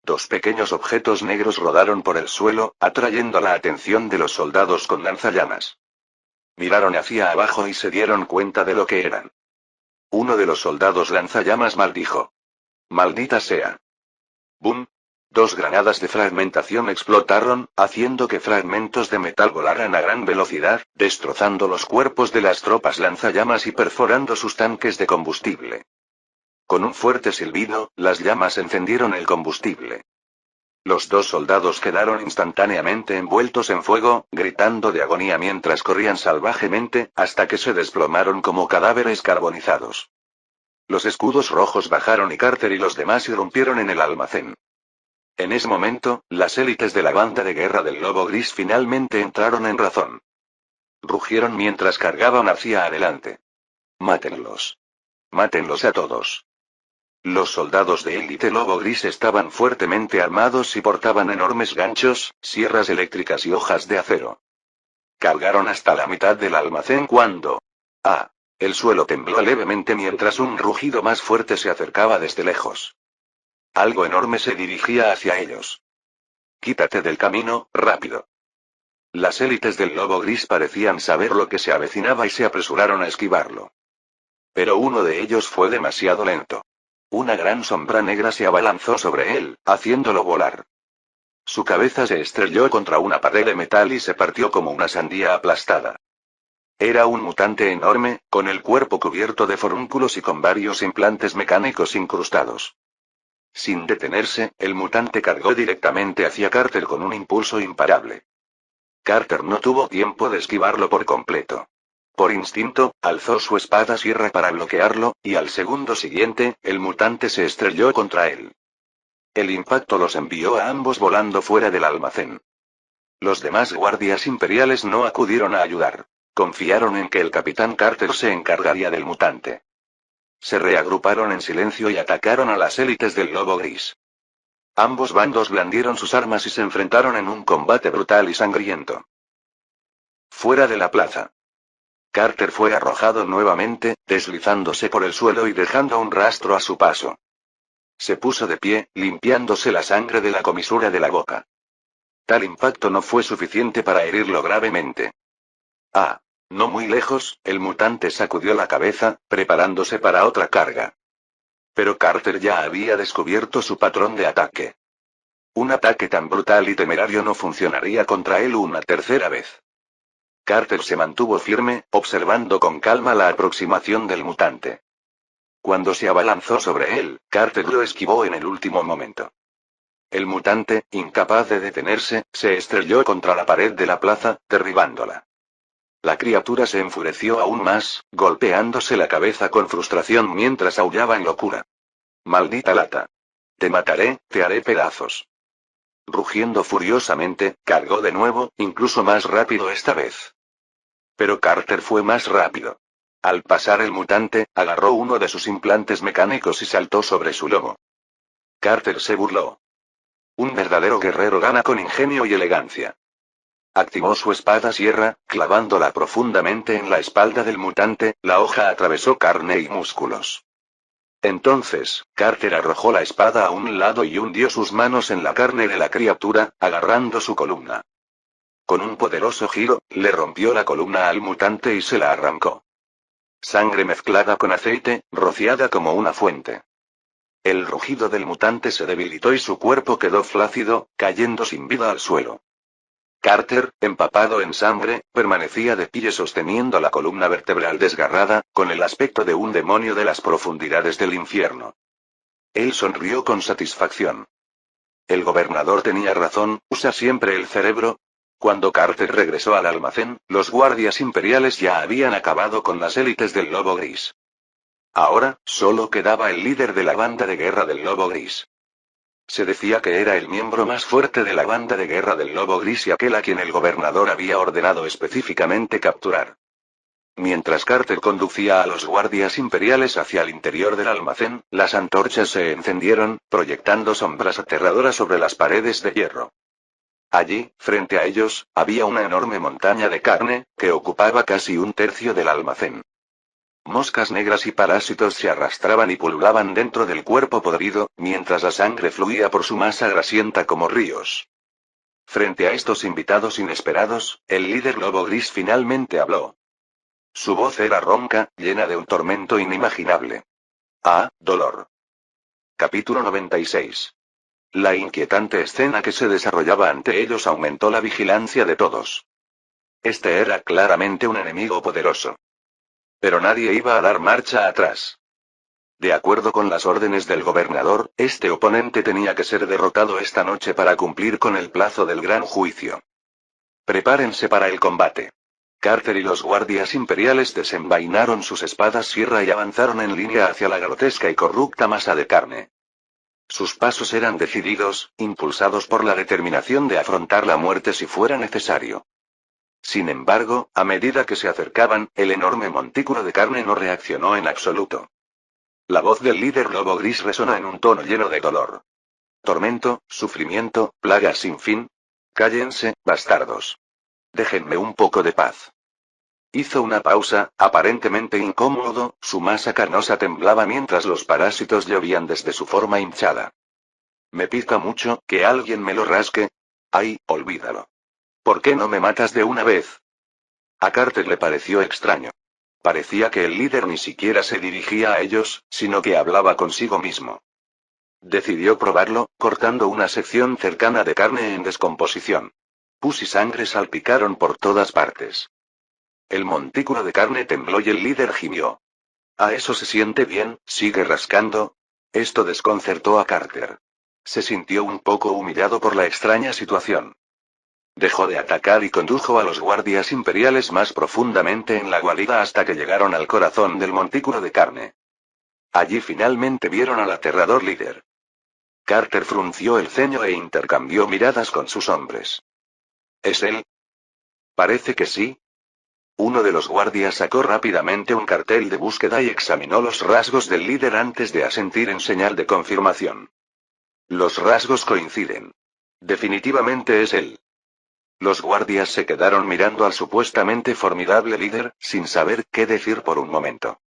2 pequeños objetos negros rodaron por el suelo, atrayendo la atención de los soldados con lanzallamas. Miraron hacia abajo y se dieron cuenta de lo que eran. Uno de los soldados lanzallamas maldijo. ¡Maldita sea! ¡Bum! 2 granadas de fragmentación explotaron, haciendo que fragmentos de metal volaran a gran velocidad, destrozando los cuerpos de las tropas lanzallamas y perforando sus tanques de combustible. Con un fuerte silbido, las llamas encendieron el combustible. Los 2 soldados quedaron instantáneamente envueltos en fuego, gritando de agonía mientras corrían salvajemente, hasta que se desplomaron como cadáveres carbonizados. Los escudos rojos bajaron y Carter y los demás irrumpieron en el almacén. En ese momento, las élites de la banda de guerra del Lobo Gris finalmente entraron en razón. Rugieron mientras cargaban hacia adelante. ¡Mátenlos! ¡Mátenlos a todos! Los soldados de élite Lobo Gris estaban fuertemente armados y portaban enormes ganchos, sierras eléctricas y hojas de acero. Cargaron hasta la mitad del almacén cuando... ¡ah! El suelo tembló levemente mientras un rugido más fuerte se acercaba desde lejos. Algo enorme se dirigía hacia ellos. ¡Quítate del camino, rápido! Las élites del Lobo Gris parecían saber lo que se avecinaba y se apresuraron a esquivarlo. Pero uno de ellos fue demasiado lento. Una gran sombra negra se abalanzó sobre él, haciéndolo volar. Su cabeza se estrelló contra una pared de metal y se partió como una sandía aplastada. Era un mutante enorme, con el cuerpo cubierto de forúnculos y con varios implantes mecánicos incrustados. Sin detenerse, el mutante cargó directamente hacia Carter con un impulso imparable. Carter no tuvo tiempo de esquivarlo por completo. Por instinto, alzó su espada sierra para bloquearlo, y al segundo siguiente, el mutante se estrelló contra él. El impacto los envió a ambos volando fuera del almacén. Los demás guardias imperiales no acudieron a ayudar. Confiaron en que el capitán Carter se encargaría del mutante. Se reagruparon en silencio y atacaron a las élites del Lobo Gris. Ambos bandos blandieron sus armas y se enfrentaron en un combate brutal y sangriento. Fuera de la plaza. Carter fue arrojado nuevamente, deslizándose por el suelo y dejando un rastro a su paso. Se puso de pie, limpiándose la sangre de la comisura de la boca. Tal impacto no fue suficiente para herirlo gravemente. Ah, no muy lejos, el mutante sacudió la cabeza, preparándose para otra carga. Pero Carter ya había descubierto su patrón de ataque. Un ataque tan brutal y temerario no funcionaría contra él una tercera vez. Carter se mantuvo firme, observando con calma la aproximación del mutante. Cuando se abalanzó sobre él, Carter lo esquivó en el último momento. El mutante, incapaz de detenerse, se estrelló contra la pared de la plaza, derribándola. La criatura se enfureció aún más, golpeándose la cabeza con frustración mientras aullaba en locura. Maldita lata. Te mataré, te haré pedazos. Rugiendo furiosamente, cargó de nuevo, incluso más rápido esta vez. Pero Carter fue más rápido. Al pasar el mutante, agarró uno de sus implantes mecánicos y saltó sobre su lomo. Carter se burló. Un verdadero guerrero gana con ingenio y elegancia. Activó su espada sierra, clavándola profundamente en la espalda del mutante, la hoja atravesó carne y músculos. Entonces, Carter arrojó la espada a un lado y hundió sus manos en la carne de la criatura, agarrando su columna. Con un poderoso giro, le rompió la columna al mutante y se la arrancó. Sangre mezclada con aceite, rociada como una fuente. El rugido del mutante se debilitó y su cuerpo quedó flácido, cayendo sin vida al suelo. Carter, empapado en sangre, permanecía de pie sosteniendo la columna vertebral desgarrada, con el aspecto de un demonio de las profundidades del infierno. Él sonrió con satisfacción. El gobernador tenía razón, usa siempre el cerebro. Cuando Carter regresó al almacén, los guardias imperiales ya habían acabado con las élites del Lobo Gris. Ahora, solo quedaba el líder de la banda de guerra del Lobo Gris. Se decía que era el miembro más fuerte de la banda de guerra del Lobo Gris y aquel a quien el gobernador había ordenado específicamente capturar. Mientras Carter conducía a los guardias imperiales hacia el interior del almacén, las antorchas se encendieron, proyectando sombras aterradoras sobre las paredes de hierro. Allí, frente a ellos, había una enorme montaña de carne, que ocupaba casi un tercio del almacén. Moscas negras y parásitos se arrastraban y pululaban dentro del cuerpo podrido, mientras la sangre fluía por su masa grasienta como ríos. Frente a estos invitados inesperados, el líder Lobo Gris finalmente habló. Su voz era ronca, llena de un tormento inimaginable. Ah, dolor. Capítulo 96. La inquietante escena que se desarrollaba ante ellos aumentó la vigilancia de todos. Este era claramente un enemigo poderoso. Pero nadie iba a dar marcha atrás. De acuerdo con las órdenes del gobernador, este oponente tenía que ser derrotado esta noche para cumplir con el plazo del gran juicio. Prepárense para el combate. Carter y los guardias imperiales desenvainaron sus espadas sierra y avanzaron en línea hacia la grotesca y corrupta masa de carne. Sus pasos eran decididos, impulsados por la determinación de afrontar la muerte si fuera necesario. Sin embargo, a medida que se acercaban, el enorme montículo de carne no reaccionó en absoluto. La voz del líder Lobo Gris resonó en un tono lleno de dolor. Tormento, sufrimiento, plagas sin fin. Cállense, bastardos. Déjenme un poco de paz. Hizo una pausa, aparentemente incómodo, su masa carnosa temblaba mientras los parásitos llovían desde su forma hinchada. Me pica mucho, que alguien me lo rasque. Ay, olvídalo. ¿Por qué no me matas de una vez? A Carter le pareció extraño. Parecía que el líder ni siquiera se dirigía a ellos, sino que hablaba consigo mismo. Decidió probarlo, cortando una sección cercana de carne en descomposición. Pus y sangre salpicaron por todas partes. El montículo de carne tembló y el líder gimió. ¿A eso se siente bien? ¿Sigue rascando? Esto desconcertó a Carter. Se sintió un poco humillado por la extraña situación. Dejó de atacar y condujo a los guardias imperiales más profundamente en la guarida hasta que llegaron al corazón del montículo de carne. Allí finalmente vieron al aterrador líder. Carter frunció el ceño e intercambió miradas con sus hombres. ¿Es él? Parece que sí. Uno de los guardias sacó rápidamente un cartel de búsqueda y examinó los rasgos del líder antes de asentir en señal de confirmación. Los rasgos coinciden. Definitivamente es él. Los guardias se quedaron mirando al supuestamente formidable líder, sin saber qué decir por un momento.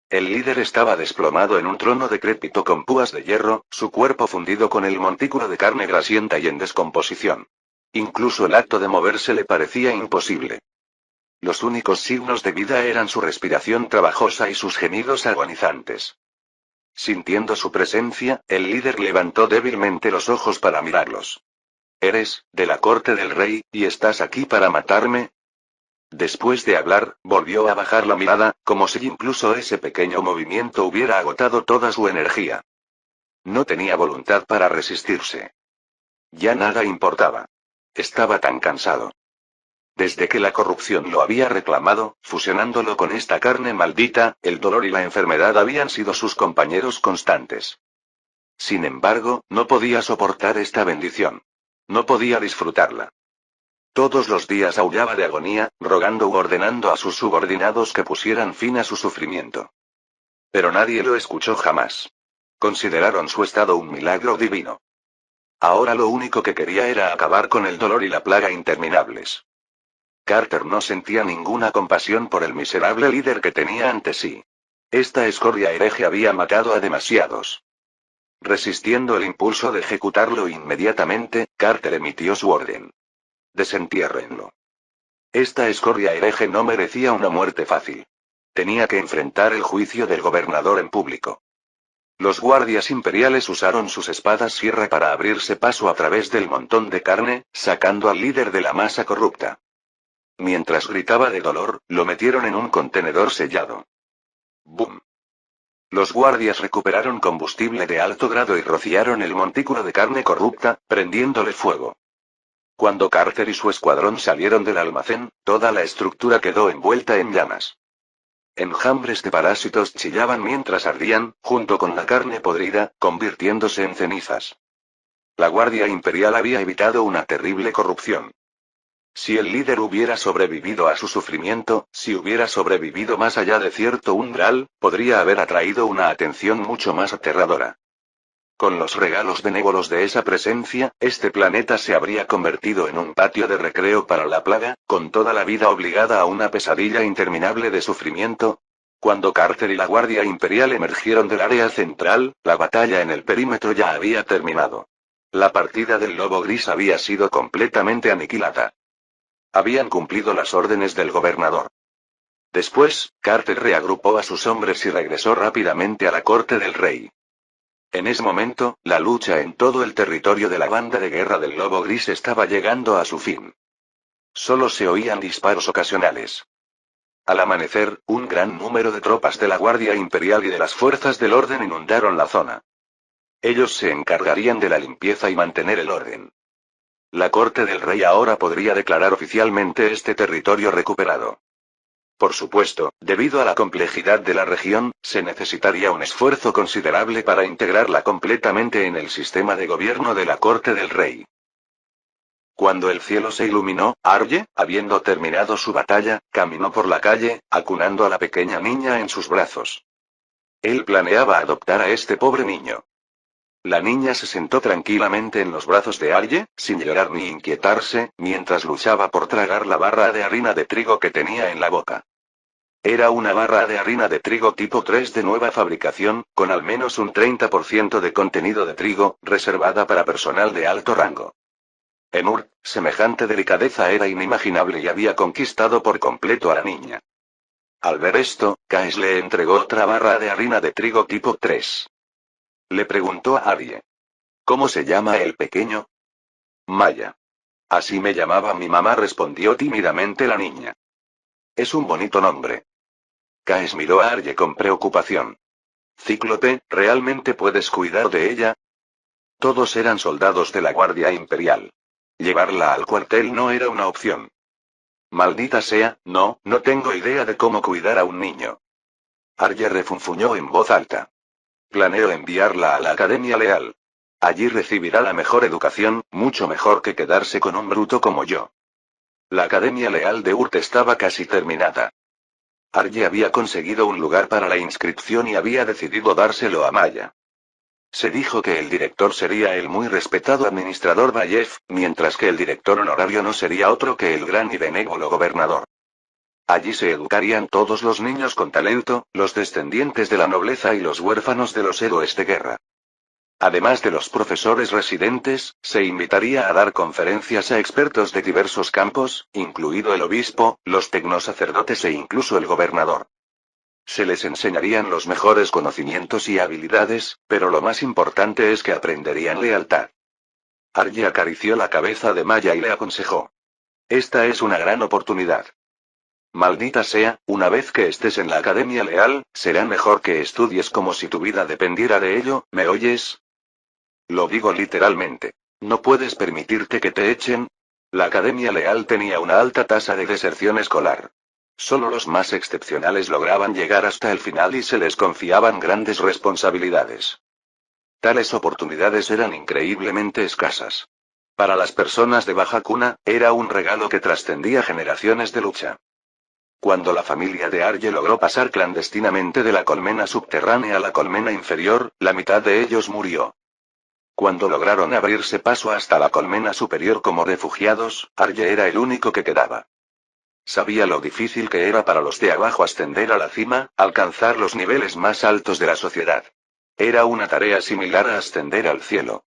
El líder estaba desplomado en un trono decrépito con púas de hierro, su cuerpo fundido con el montículo de carne grasienta y en descomposición. Incluso el acto de moverse le parecía imposible. Los únicos signos de vida eran su respiración trabajosa y sus gemidos agonizantes. Sintiendo su presencia, el líder levantó débilmente los ojos para mirarlos. «Eres, de la corte del rey, y estás aquí para matarme». Después de hablar, volvió a bajar la mirada, como si incluso ese pequeño movimiento hubiera agotado toda su energía. No tenía voluntad para resistirse. Ya nada importaba. Estaba tan cansado. Desde que la corrupción lo había reclamado, fusionándolo con esta carne maldita, el dolor y la enfermedad habían sido sus compañeros constantes. Sin embargo, no podía soportar esta bendición. No podía disfrutarla. Todos los días aullaba de agonía, rogando u ordenando a sus subordinados que pusieran fin a su sufrimiento. Pero nadie lo escuchó jamás. Consideraron su estado un milagro divino. Ahora lo único que quería era acabar con el dolor y la plaga interminables. Carter no sentía ninguna compasión por el miserable líder que tenía ante sí. Esta escoria hereje había matado a demasiados. Resistiendo el impulso de ejecutarlo inmediatamente, Carter emitió su orden. Desentiérrenlo. Esta escoria hereje no merecía una muerte fácil. Tenía que enfrentar el juicio del gobernador en público. Los guardias imperiales usaron sus espadas sierra para abrirse paso a través del montón de carne, sacando al líder de la masa corrupta. Mientras gritaba de dolor, lo metieron en un contenedor sellado. ¡Bum! Los guardias recuperaron combustible de alto grado y rociaron el montículo de carne corrupta, prendiéndole fuego. Cuando Carter y su escuadrón salieron del almacén, toda la estructura quedó envuelta en llamas. Enjambres de parásitos chillaban mientras ardían, junto con la carne podrida, convirtiéndose en cenizas. La Guardia Imperial había evitado una terrible corrupción. Si el líder hubiera sobrevivido a su sufrimiento, si hubiera sobrevivido más allá de cierto umbral, podría haber atraído una atención mucho más aterradora. Con los regalos benévolos de esa presencia, este planeta se habría convertido en un patio de recreo para la plaga, con toda la vida obligada a una pesadilla interminable de sufrimiento. Cuando Carter y la Guardia Imperial emergieron del área central, la batalla en el perímetro ya había terminado. La partida del Lobo Gris había sido completamente aniquilada. Habían cumplido las órdenes del gobernador. Después, Carter reagrupó a sus hombres y regresó rápidamente a la corte del rey. En ese momento, la lucha en todo el territorio de la banda de guerra del Lobo Gris estaba llegando a su fin. Solo se oían disparos ocasionales. Al amanecer, un gran número de tropas de la Guardia Imperial y de las fuerzas del orden inundaron la zona. Ellos se encargarían de la limpieza y mantener el orden. La corte del rey ahora podría declarar oficialmente este territorio recuperado. Por supuesto, debido a la complejidad de la región, se necesitaría un esfuerzo considerable para integrarla completamente en el sistema de gobierno de la corte del rey. Cuando el cielo se iluminó, Arye, habiendo terminado su batalla, caminó por la calle, acunando a la pequeña niña en sus brazos. Él planeaba adoptar a este pobre niño. La niña se sentó tranquilamente en los brazos de Arye, sin llorar ni inquietarse, mientras luchaba por tragar la barra de harina de trigo que tenía en la boca. Era una barra de harina de trigo tipo 3 de nueva fabricación, con al menos un 30% de contenido de trigo, reservada para personal de alto rango. En Ur, semejante delicadeza era inimaginable y había conquistado por completo a la niña. Al ver esto, Kaes le entregó otra barra de harina de trigo tipo 3. Le preguntó a Arye. ¿Cómo se llama el pequeño? Maya. Así me llamaba mi mamá, respondió tímidamente la niña. Es un bonito nombre. Kaes miró a Arye con preocupación. Cíclope, ¿realmente puedes cuidar de ella? Todos eran soldados de la Guardia Imperial. Llevarla al cuartel no era una opción. Maldita sea, no tengo idea de cómo cuidar a un niño. Arye refunfuñó en voz alta. Planeo enviarla a la Academia Leal. Allí recibirá la mejor educación, mucho mejor que quedarse con un bruto como yo. La Academia Leal de Urt estaba casi terminada. Arye había conseguido un lugar para la inscripción y había decidido dárselo a Maya. Se dijo que el director sería el muy respetado administrador Bayev, mientras que el director honorario no sería otro que el gran y benévolo gobernador. Allí se educarían todos los niños con talento, los descendientes de la nobleza y los huérfanos de los héroes de guerra. Además de los profesores residentes, se invitaría a dar conferencias a expertos de diversos campos, incluido el obispo, los tecnosacerdotes e incluso el gobernador. Se les enseñarían los mejores conocimientos y habilidades, pero lo más importante es que aprenderían lealtad. Arye acarició la cabeza de Maya y le aconsejó. Esta es una gran oportunidad. Maldita sea, una vez que estés en la Academia Leal, será mejor que estudies como si tu vida dependiera de ello, ¿me oyes? Lo digo literalmente. ¿No puedes permitirte que te echen? La Academia Leal tenía una alta tasa de deserción escolar. Solo los más excepcionales lograban llegar hasta el final y se les confiaban grandes responsabilidades. Tales oportunidades eran increíblemente escasas. Para las personas de baja cuna, era un regalo que trascendía generaciones de lucha. Cuando la familia de Arye logró pasar clandestinamente de la colmena subterránea a la colmena inferior, la mitad de ellos murió. Cuando lograron abrirse paso hasta la colmena superior como refugiados, Arye era el único que quedaba. Sabía lo difícil que era para los de abajo ascender a la cima, alcanzar los niveles más altos de la sociedad. Era una tarea similar a ascender al cielo.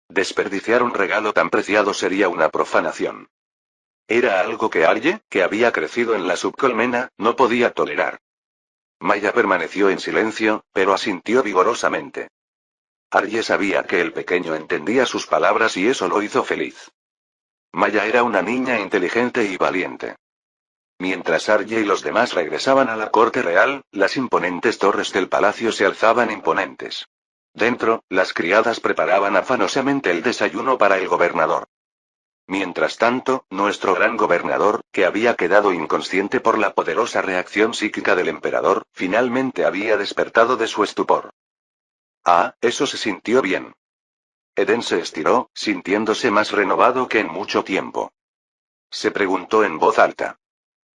Desperdiciar un regalo tan preciado sería una profanación. Era algo que Arye, que había crecido en la subcolmena, no podía tolerar. Maya permaneció en silencio, pero asintió vigorosamente. Arye sabía que el pequeño entendía sus palabras y eso lo hizo feliz. Maya era una niña inteligente y valiente. Mientras Arye y los demás regresaban a la corte real, las imponentes torres del palacio se alzaban imponentes. Dentro, las criadas preparaban afanosamente el desayuno para el gobernador. Mientras tanto, nuestro gran gobernador, que había quedado inconsciente por la poderosa reacción psíquica del emperador, finalmente había despertado de su estupor. Ah, eso se sintió bien. Eden se estiró, sintiéndose más renovado que en mucho tiempo. Se preguntó en voz alta.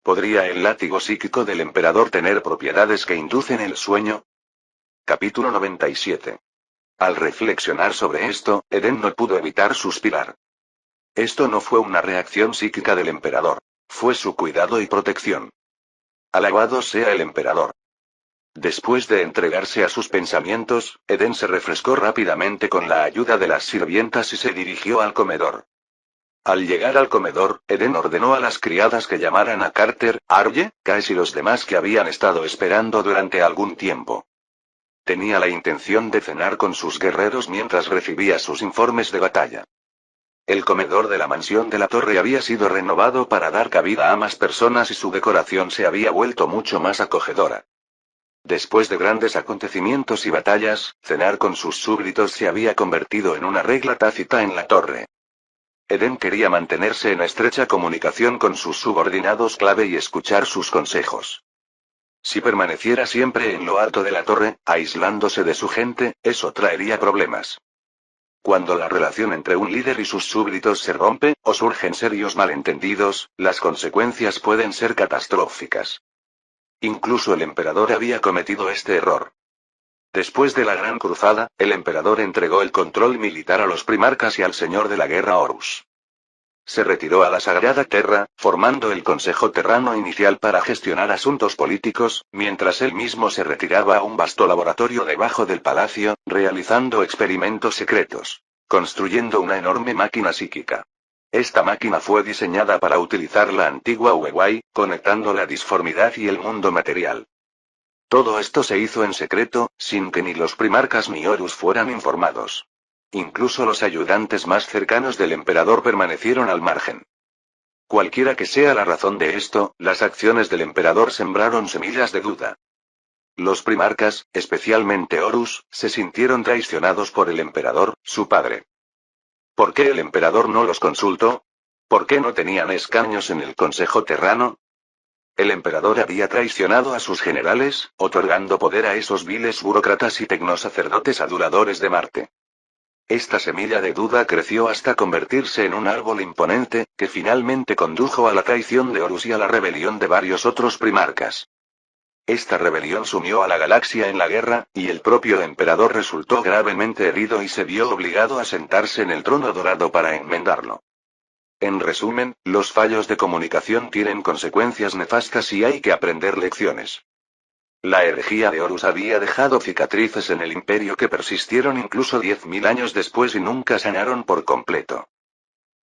¿Podría el látigo psíquico del emperador tener propiedades que inducen el sueño? Capítulo 97. Al reflexionar sobre esto, Eden no pudo evitar suspirar. Esto no fue una reacción psíquica del emperador. Fue su cuidado y protección. Alabado sea el emperador. Después de entregarse a sus pensamientos, Eden se refrescó rápidamente con la ayuda de las sirvientas y se dirigió al comedor. Al llegar al comedor, Eden ordenó a las criadas que llamaran a Carter, Arye, Caes y los demás que habían estado esperando durante algún tiempo. Tenía la intención de cenar con sus guerreros mientras recibía sus informes de batalla. El comedor de la mansión de la torre había sido renovado para dar cabida a más personas y su decoración se había vuelto mucho más acogedora. Después de grandes acontecimientos y batallas, cenar con sus súbditos se había convertido en una regla tácita en la torre. Eden quería mantenerse en estrecha comunicación con sus subordinados clave y escuchar sus consejos. Si permaneciera siempre en lo alto de la torre, aislándose de su gente, eso traería problemas. Cuando la relación entre un líder y sus súbditos se rompe, o surgen serios malentendidos, las consecuencias pueden ser catastróficas. Incluso el emperador había cometido este error. Después de la Gran Cruzada, el emperador entregó el control militar a los primarcas y al señor de la guerra Horus. Se retiró a la Sagrada Terra, formando el Consejo Terrano inicial para gestionar asuntos políticos, mientras él mismo se retiraba a un vasto laboratorio debajo del palacio, realizando experimentos secretos, construyendo una enorme máquina psíquica. Esta máquina fue diseñada para utilizar la antigua Uewai, conectando la disformidad y el mundo material. Todo esto se hizo en secreto, sin que ni los primarcas ni Horus fueran informados. Incluso los ayudantes más cercanos del emperador permanecieron al margen. Cualquiera que sea la razón de esto, las acciones del emperador sembraron semillas de duda. Los primarcas, especialmente Horus, se sintieron traicionados por el emperador, su padre. ¿Por qué el emperador no los consultó? ¿Por qué no tenían escaños en el Consejo Terrano? El emperador había traicionado a sus generales, otorgando poder a esos viles burócratas y tecnosacerdotes aduladores de Marte. Esta semilla de duda creció hasta convertirse en un árbol imponente, que finalmente condujo a la traición de Horus y a la rebelión de varios otros primarcas. Esta rebelión sumió a la galaxia en la guerra, y el propio emperador resultó gravemente herido y se vio obligado a sentarse en el trono dorado para enmendarlo. En resumen, los fallos de comunicación tienen consecuencias nefastas y hay que aprender lecciones. La herejía de Horus había dejado cicatrices en el imperio que persistieron incluso 10.000 años después y nunca sanaron por completo.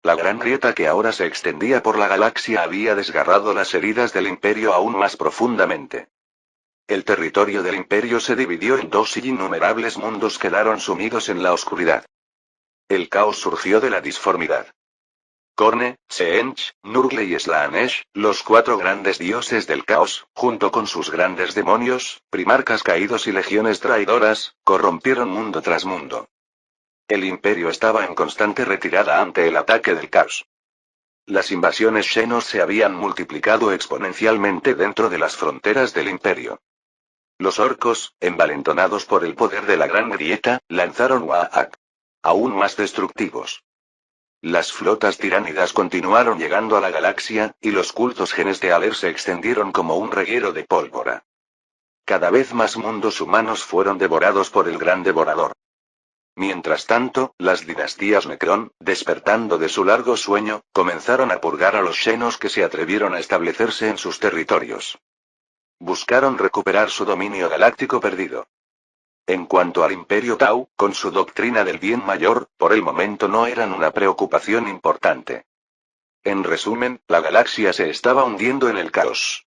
La gran grieta que ahora se extendía por la galaxia había desgarrado las heridas del imperio aún más profundamente. El territorio del imperio se dividió en dos y innumerables mundos quedaron sumidos en la oscuridad. El caos surgió de la disformidad. Korne, Tseentch, Nurgle y Slaanesh, los cuatro grandes dioses del caos, junto con sus grandes demonios, primarcas caídos y legiones traidoras, corrompieron mundo tras mundo. El imperio estaba en constante retirada ante el ataque del caos. Las invasiones Xenos se habían multiplicado exponencialmente dentro de las fronteras del imperio. Los orcos, envalentonados por el poder de la Gran Grieta, lanzaron Waak. Aún más destructivos. Las flotas tiránidas continuaron llegando a la galaxia, y los cultos genes de Aler se extendieron como un reguero de pólvora. Cada vez más mundos humanos fueron devorados por el Gran Devorador. Mientras tanto, las dinastías Necrón, despertando de su largo sueño, comenzaron a purgar a los Xenos que se atrevieron a establecerse en sus territorios. Buscaron recuperar su dominio galáctico perdido. En cuanto al Imperio Tau, con su doctrina del bien mayor, por el momento no eran una preocupación importante. En resumen, la galaxia se estaba hundiendo en el caos.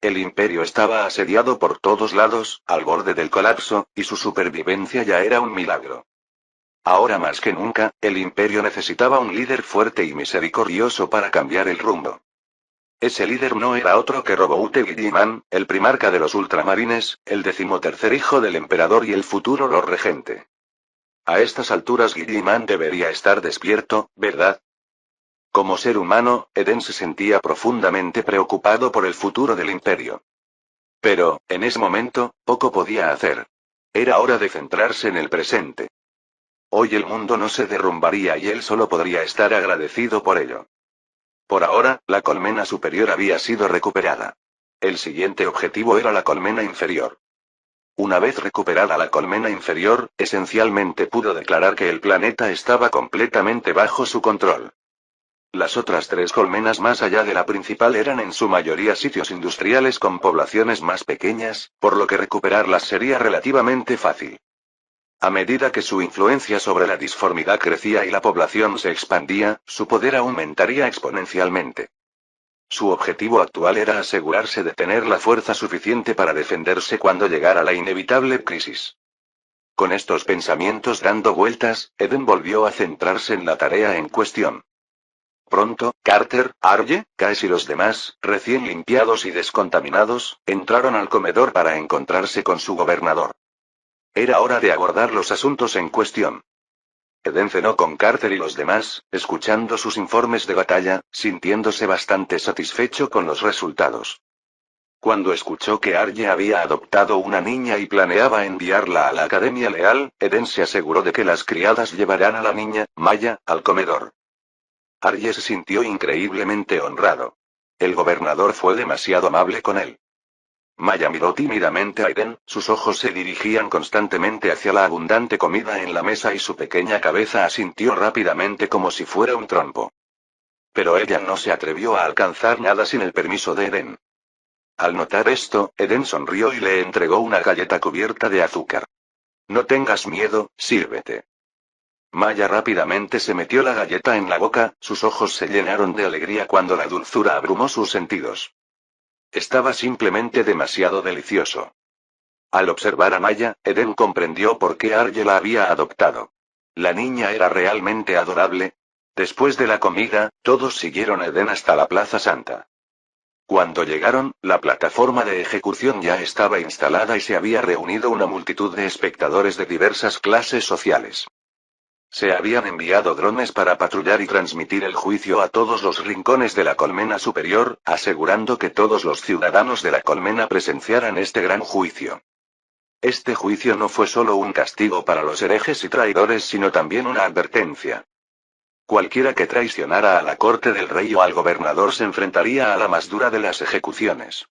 El Imperio estaba asediado por todos lados, al borde del colapso, y su supervivencia ya era un milagro. Ahora más que nunca, el Imperio necesitaba un líder fuerte y misericordioso para cambiar el rumbo. Ese líder no era otro que Roboute Guilliman, el primarca de los ultramarines, el 13º hijo del emperador y el futuro Lord Regente. A estas alturas Guilliman debería estar despierto, ¿verdad? Como ser humano, Eden se sentía profundamente preocupado por el futuro del imperio. Pero, en ese momento, poco podía hacer. Era hora de centrarse en el presente. Hoy el mundo no se derrumbaría y él solo podría estar agradecido por ello. Por ahora, la colmena superior había sido recuperada. El siguiente objetivo era la colmena inferior. Una vez recuperada la colmena inferior, esencialmente pudo declarar que el planeta estaba completamente bajo su control. Las otras tres colmenas más allá de la principal eran en su mayoría sitios industriales con poblaciones más pequeñas, por lo que recuperarlas sería relativamente fácil. A medida que su influencia sobre la disformidad crecía y la población se expandía, su poder aumentaría exponencialmente. Su objetivo actual era asegurarse de tener la fuerza suficiente para defenderse cuando llegara la inevitable crisis. Con estos pensamientos dando vueltas, Eden volvió a centrarse en la tarea en cuestión. Pronto, Carter, Arye, Caes y los demás, recién limpiados y descontaminados, entraron al comedor para encontrarse con su gobernador. Era hora de abordar los asuntos en cuestión. Eden cenó con Carter y los demás, escuchando sus informes de batalla, sintiéndose bastante satisfecho con los resultados. Cuando escuchó que Arye había adoptado una niña y planeaba enviarla a la Academia Leal, Eden se aseguró de que las criadas llevarán a la niña, Maya, al comedor. Arye se sintió increíblemente honrado. El gobernador fue demasiado amable con él. Maya miró tímidamente a Eden, sus ojos se dirigían constantemente hacia la abundante comida en la mesa y su pequeña cabeza asintió rápidamente como si fuera un trompo. Pero ella no se atrevió a alcanzar nada sin el permiso de Eden. Al notar esto, Eden sonrió y le entregó una galleta cubierta de azúcar. No tengas miedo, sírvete. Maya rápidamente se metió la galleta en la boca, sus ojos se llenaron de alegría cuando la dulzura abrumó sus sentidos. Estaba simplemente demasiado delicioso. Al observar a Maya, Eden comprendió por qué Arye la había adoptado. La niña era realmente adorable. Después de la comida, todos siguieron a Eden hasta la Plaza Santa. Cuando llegaron, la plataforma de ejecución ya estaba instalada y se había reunido una multitud de espectadores de diversas clases sociales. Se habían enviado drones para patrullar y transmitir el juicio a todos los rincones de la colmena superior, asegurando que todos los ciudadanos de la colmena presenciaran este gran juicio. Este juicio no fue solo un castigo para los herejes y traidores, sino también una advertencia. Cualquiera que traicionara a la corte del rey o al gobernador se enfrentaría a la más dura de las ejecuciones.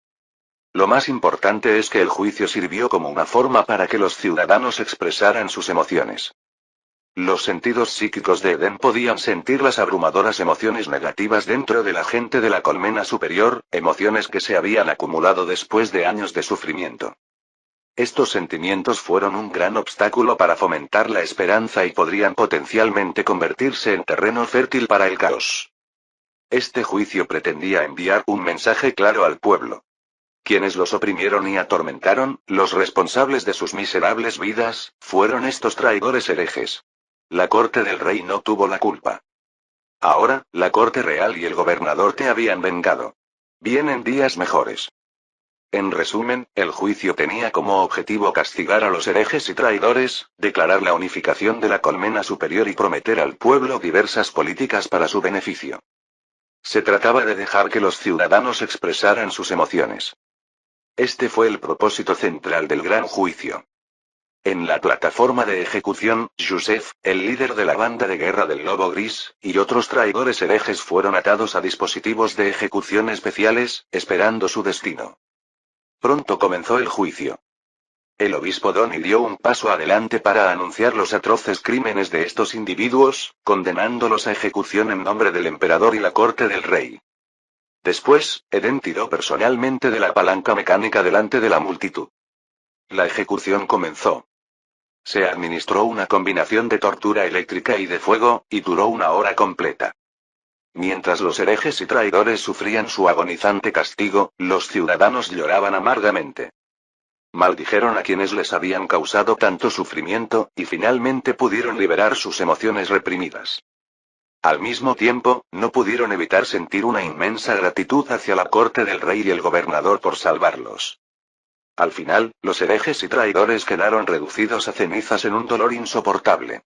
Lo más importante es que el juicio sirvió como una forma para que los ciudadanos expresaran sus emociones. Los sentidos psíquicos de Eden podían sentir las abrumadoras emociones negativas dentro de la gente de la colmena superior, emociones que se habían acumulado después de años de sufrimiento. Estos sentimientos fueron un gran obstáculo para fomentar la esperanza y podrían potencialmente convertirse en terreno fértil para el caos. Este juicio pretendía enviar un mensaje claro al pueblo. Quienes los oprimieron y atormentaron, los responsables de sus miserables vidas, fueron estos traidores herejes. La corte del rey no tuvo la culpa. Ahora, la corte real y el gobernador te habían vengado. Vienen días mejores. En resumen, el juicio tenía como objetivo castigar a los herejes y traidores, declarar la unificación de la colmena superior y prometer al pueblo diversas políticas para su beneficio. Se trataba de dejar que los ciudadanos expresaran sus emociones. Este fue el propósito central del gran juicio. En la plataforma de ejecución, Yusef, el líder de la banda de guerra del Lobo Gris, y otros traidores herejes fueron atados a dispositivos de ejecución especiales, esperando su destino. Pronto comenzó el juicio. El obispo Donny dio un paso adelante para anunciar los atroces crímenes de estos individuos, condenándolos a ejecución en nombre del emperador y la corte del rey. Después, Eden tiró personalmente de la palanca mecánica delante de la multitud. La ejecución comenzó. Se administró una combinación de tortura eléctrica y de fuego, y duró 1 hora completa. Mientras los herejes y traidores sufrían su agonizante castigo, los ciudadanos lloraban amargamente. Maldijeron a quienes les habían causado tanto sufrimiento, y finalmente pudieron liberar sus emociones reprimidas. Al mismo tiempo, no pudieron evitar sentir una inmensa gratitud hacia la corte del rey y el gobernador por salvarlos. Al final, los herejes y traidores quedaron reducidos a cenizas en un dolor insoportable.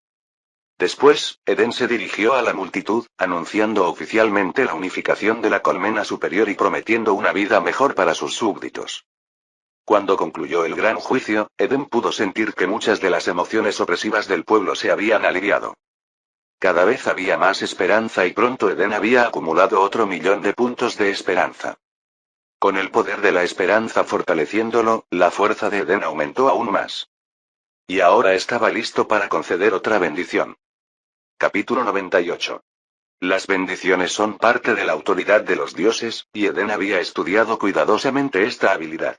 Después, Eden se dirigió a la multitud, anunciando oficialmente la unificación de la colmena superior y prometiendo una vida mejor para sus súbditos. Cuando concluyó el gran juicio, Eden pudo sentir que muchas de las emociones opresivas del pueblo se habían aliviado. Cada vez había más esperanza y pronto Eden había acumulado otro 1.000.000 de puntos de esperanza. Con el poder de la esperanza fortaleciéndolo, la fuerza de Eden aumentó aún más. Y ahora estaba listo para conceder otra bendición. Capítulo 98. Las bendiciones son parte de la autoridad de los dioses, y Eden había estudiado cuidadosamente esta habilidad.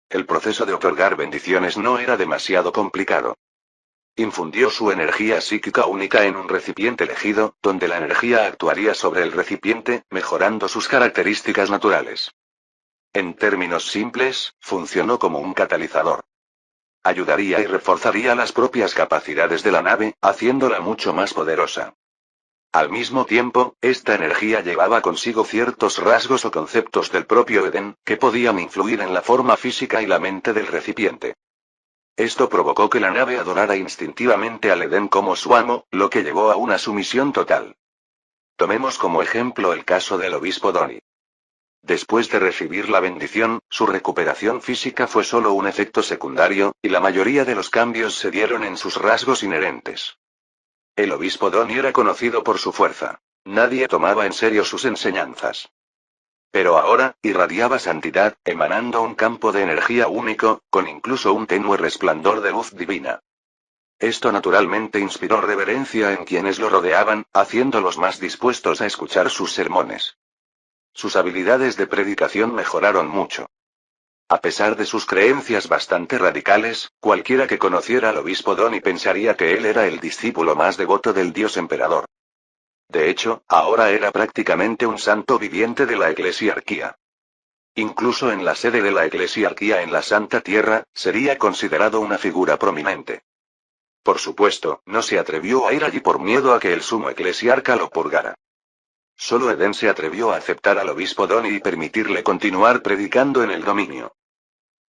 El proceso de otorgar bendiciones no era demasiado complicado. Infundió su energía psíquica única en un recipiente elegido, donde la energía actuaría sobre el recipiente, mejorando sus características naturales. En términos simples, funcionó como un catalizador. Ayudaría y reforzaría las propias capacidades de la nave, haciéndola mucho más poderosa. Al mismo tiempo, esta energía llevaba consigo ciertos rasgos o conceptos del propio Eden, que podían influir en la forma física y la mente del recipiente. Esto provocó que la nave adorara instintivamente al Eden como su amo, lo que llevó a una sumisión total. Tomemos como ejemplo el caso del obispo Donny. Después de recibir la bendición, su recuperación física fue solo un efecto secundario, y la mayoría de los cambios se dieron en sus rasgos inherentes. El obispo Donny era conocido por su fuerza. Nadie tomaba en serio sus enseñanzas. Pero ahora, irradiaba santidad, emanando un campo de energía único, con incluso un tenue resplandor de luz divina. Esto naturalmente inspiró reverencia en quienes lo rodeaban, haciéndolos más dispuestos a escuchar sus sermones. Sus habilidades de predicación mejoraron mucho. A pesar de sus creencias bastante radicales, cualquiera que conociera al obispo Donny pensaría que él era el discípulo más devoto del dios emperador. De hecho, ahora era prácticamente un santo viviente de la eclesiarquía. Incluso en la sede de la eclesiarquía en la Santa Tierra, sería considerado una figura prominente. Por supuesto, no se atrevió a ir allí por miedo a que el sumo eclesiarca lo purgara. Solo Eden se atrevió a aceptar al obispo Donny y permitirle continuar predicando en el dominio.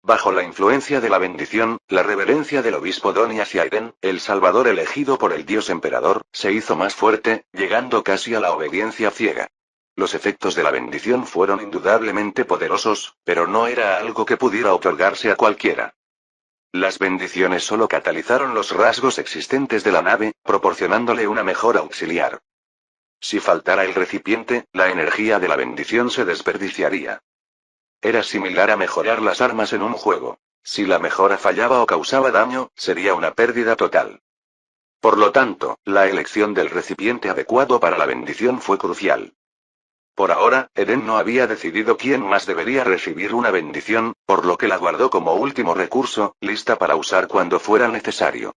Bajo la influencia de la bendición, la reverencia del obispo Donny hacia Eden, el salvador elegido por el dios emperador, se hizo más fuerte, llegando casi a la obediencia ciega. Los efectos de la bendición fueron indudablemente poderosos, pero no era algo que pudiera otorgarse a cualquiera. Las bendiciones solo catalizaron los rasgos existentes de la nave, proporcionándole una mejor auxiliar. Si faltara el recipiente, la energía de la bendición se desperdiciaría. Era similar a mejorar las armas en un juego. Si la mejora fallaba o causaba daño, sería una pérdida total. Por lo tanto, la elección del recipiente adecuado para la bendición fue crucial. Por ahora, Eden no había decidido quién más debería recibir una bendición, por lo que la guardó como último recurso, lista para usar cuando fuera necesario.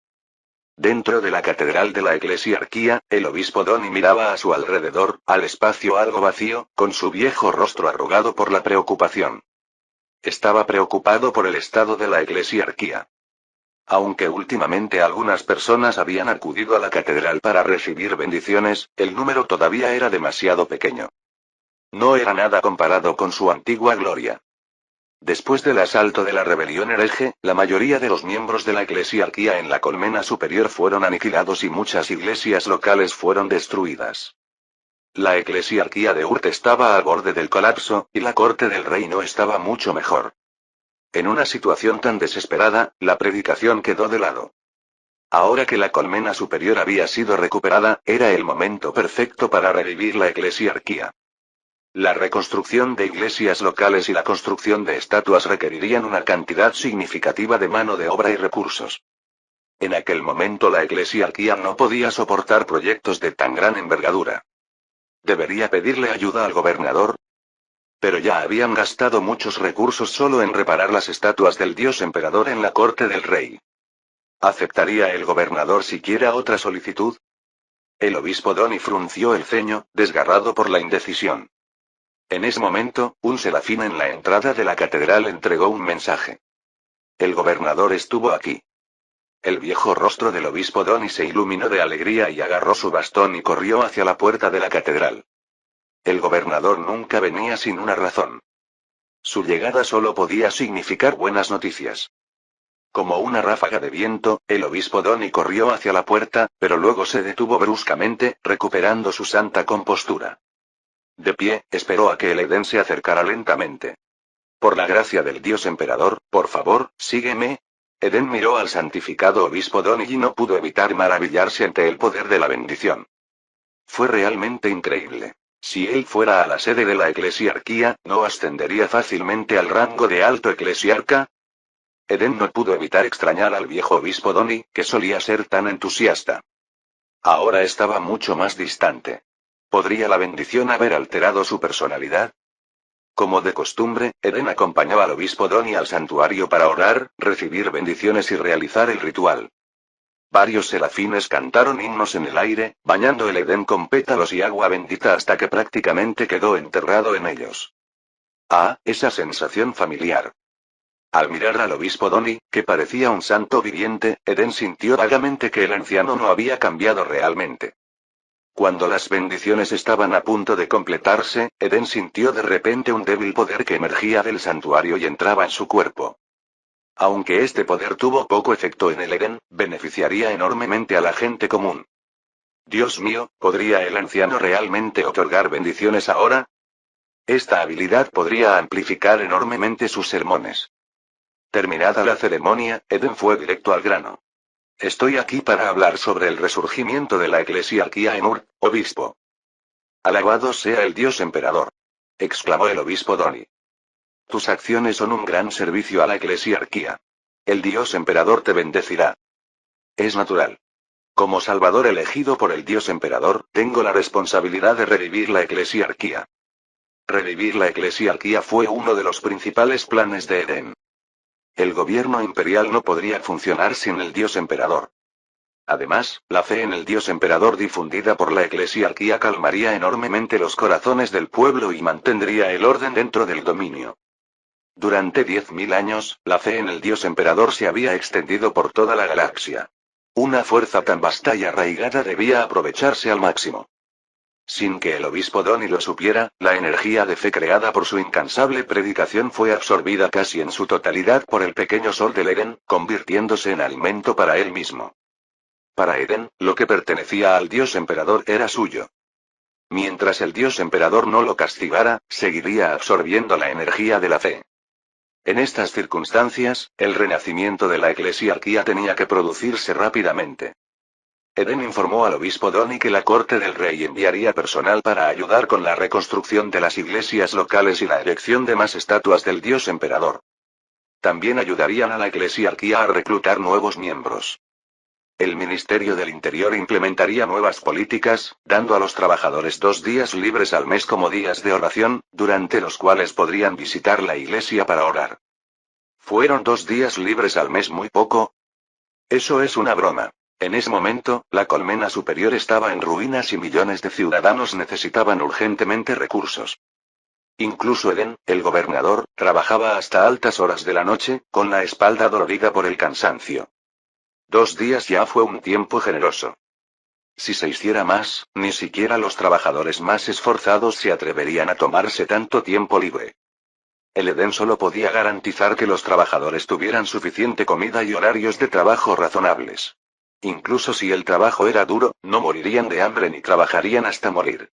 Dentro de la catedral de la eclesiarquía, el obispo Donny miraba a su alrededor, al espacio algo vacío, con su viejo rostro arrugado por la preocupación. Estaba preocupado por el estado de la eclesiarquía. Aunque últimamente algunas personas habían acudido a la catedral para recibir bendiciones, el número todavía era demasiado pequeño. No era nada comparado con su antigua gloria. Después del asalto de la rebelión hereje, la mayoría de los miembros de la eclesiarquía en la colmena superior fueron aniquilados y muchas iglesias locales fueron destruidas. La eclesiarquía de Urt estaba al borde del colapso, y la corte del rey no estaba mucho mejor. En una situación tan desesperada, la predicación quedó de lado. Ahora que la colmena superior había sido recuperada, era el momento perfecto para revivir la eclesiarquía. La reconstrucción de iglesias locales y la construcción de estatuas requerirían una cantidad significativa de mano de obra y recursos. En aquel momento la eclesiarquía no podía soportar proyectos de tan gran envergadura. ¿Debería pedirle ayuda al gobernador? Pero ya habían gastado muchos recursos solo en reparar las estatuas del dios emperador en la corte del rey. ¿Aceptaría el gobernador siquiera otra solicitud? El obispo Donny frunció el ceño, desgarrado por la indecisión. En ese momento, un serafín en la entrada de la catedral entregó un mensaje. El gobernador estuvo aquí. El viejo rostro del obispo Donny se iluminó de alegría y agarró su bastón y corrió hacia la puerta de la catedral. El gobernador nunca venía sin una razón. Su llegada solo podía significar buenas noticias. Como una ráfaga de viento, el obispo Donny corrió hacia la puerta, pero luego se detuvo bruscamente, recuperando su santa compostura. De pie, esperó a que el Edén se acercara lentamente. Por la gracia del Dios emperador, por favor, sígueme. Edén miró al santificado obispo Donny y no pudo evitar maravillarse ante el poder de la bendición. Fue realmente increíble. Si él fuera a la sede de la eclesiarquía, ¿no ascendería fácilmente al rango de alto eclesiarca? Edén no pudo evitar extrañar al viejo obispo Donny, que solía ser tan entusiasta. Ahora estaba mucho más distante. ¿Podría la bendición haber alterado su personalidad? Como de costumbre, Eden acompañó al obispo Donny al santuario para orar, recibir bendiciones y realizar el ritual. Varios serafines cantaron himnos en el aire, bañando el Edén con pétalos y agua bendita hasta que prácticamente quedó enterrado en ellos. Ah, esa sensación familiar. Al mirar al obispo Donny, que parecía un santo viviente, Eden sintió vagamente que el anciano no había cambiado realmente. Cuando las bendiciones estaban a punto de completarse, Eden sintió de repente un débil poder que emergía del santuario y entraba en su cuerpo. Aunque este poder tuvo poco efecto en el Eden, beneficiaría enormemente a la gente común. Dios mío, ¿podría el anciano realmente otorgar bendiciones ahora? Esta habilidad podría amplificar enormemente sus sermones. Terminada la ceremonia, Eden fue directo al grano. Estoy aquí para hablar sobre el resurgimiento de la eclesiarquía en Ur, obispo. Alabado sea el Dios emperador. Exclamó el obispo Donny. Tus acciones son un gran servicio a la eclesiarquía. El Dios emperador te bendecirá. Es natural. Como salvador elegido por el Dios emperador, tengo la responsabilidad de revivir la eclesiarquía. Revivir la eclesiarquía fue uno de los principales planes de Eden. El gobierno imperial no podría funcionar sin el Dios emperador. Además, la fe en el Dios emperador difundida por la eclesiarquía calmaría enormemente los corazones del pueblo y mantendría el orden dentro del dominio. Durante 10.000 años, la fe en el Dios emperador se había extendido por toda la galaxia. Una fuerza tan vasta y arraigada debía aprovecharse al máximo. Sin que el obispo Donny lo supiera, la energía de fe creada por su incansable predicación fue absorbida casi en su totalidad por el pequeño sol del Eden, convirtiéndose en alimento para él mismo. Para Eden, lo que pertenecía al Dios emperador era suyo. Mientras el Dios emperador no lo castigara, seguiría absorbiendo la energía de la fe. En estas circunstancias, el renacimiento de la eclesiarquía tenía que producirse rápidamente. Eden informó al obispo Donny que la corte del rey enviaría personal para ayudar con la reconstrucción de las iglesias locales y la erección de más estatuas del dios emperador. También ayudarían a la eclesiarquía a reclutar nuevos miembros. El Ministerio del Interior implementaría nuevas políticas, dando a los trabajadores 2 días libres al mes como días de oración, durante los cuales podrían visitar la iglesia para orar. ¿Fueron 2 días libres al mes muy poco? Eso es una broma. En ese momento, la colmena superior estaba en ruinas y millones de ciudadanos necesitaban urgentemente recursos. Incluso Eden, el gobernador, trabajaba hasta altas horas de la noche, con la espalda dolorida por el cansancio. 2 días ya fue un tiempo generoso. Si se hiciera más, ni siquiera los trabajadores más esforzados se atreverían a tomarse tanto tiempo libre. El Edén solo podía garantizar que los trabajadores tuvieran suficiente comida y horarios de trabajo razonables. Incluso si el trabajo era duro, no morirían de hambre ni trabajarían hasta morir.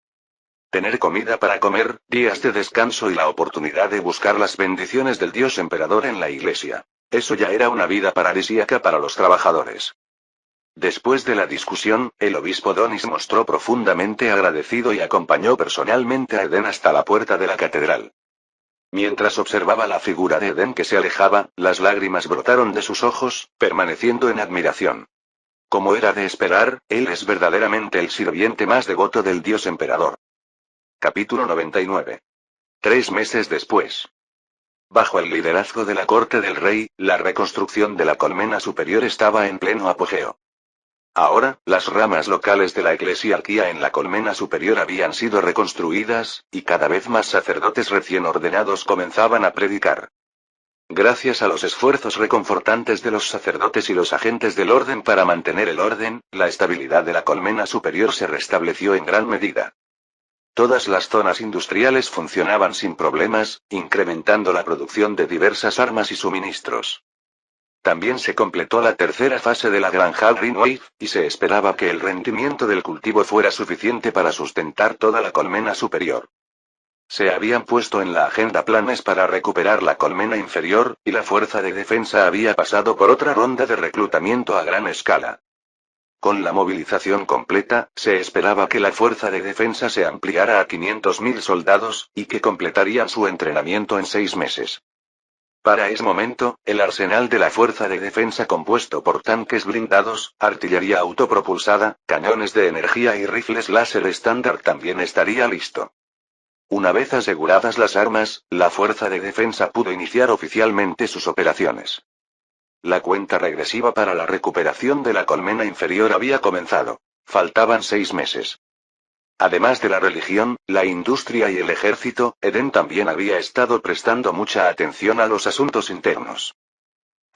Tener comida para comer, días de descanso y la oportunidad de buscar las bendiciones del Dios emperador en la iglesia. Eso ya era una vida paradisíaca para los trabajadores. Después de la discusión, el obispo Donny se mostró profundamente agradecido y acompañó personalmente a Eden hasta la puerta de la catedral. Mientras observaba la figura de Eden que se alejaba, las lágrimas brotaron de sus ojos, permaneciendo en admiración. Como era de esperar, él es verdaderamente el sirviente más devoto del Dios emperador. Capítulo 99. 3 meses después. Bajo el liderazgo de la corte del rey, la reconstrucción de la colmena superior estaba en pleno apogeo. Ahora, las ramas locales de la eclesiarquía en la colmena superior habían sido reconstruidas, y cada vez más sacerdotes recién ordenados comenzaban a predicar. Gracias a los esfuerzos reconfortantes de los sacerdotes y los agentes del orden para mantener el orden, la estabilidad de la colmena superior se restableció en gran medida. Todas las zonas industriales funcionaban sin problemas, incrementando la producción de diversas armas y suministros. También se completó la tercera fase de la granja Greenwave, y se esperaba que el rendimiento del cultivo fuera suficiente para sustentar toda la colmena superior. Se habían puesto en la agenda planes para recuperar la colmena inferior, y la fuerza de defensa había pasado por otra ronda de reclutamiento a gran escala. Con la movilización completa, se esperaba que la fuerza de defensa se ampliara a 500.000 soldados, y que completarían su entrenamiento en 6 meses. Para ese momento, el arsenal de la fuerza de defensa compuesto por tanques blindados, artillería autopropulsada, cañones de energía y rifles láser estándar también estaría listo. Una vez aseguradas las armas, la fuerza de defensa pudo iniciar oficialmente sus operaciones. La cuenta regresiva para la recuperación de la colmena inferior había comenzado. Faltaban 6 meses. Además de la religión, la industria y el ejército, Eden también había estado prestando mucha atención a los asuntos internos.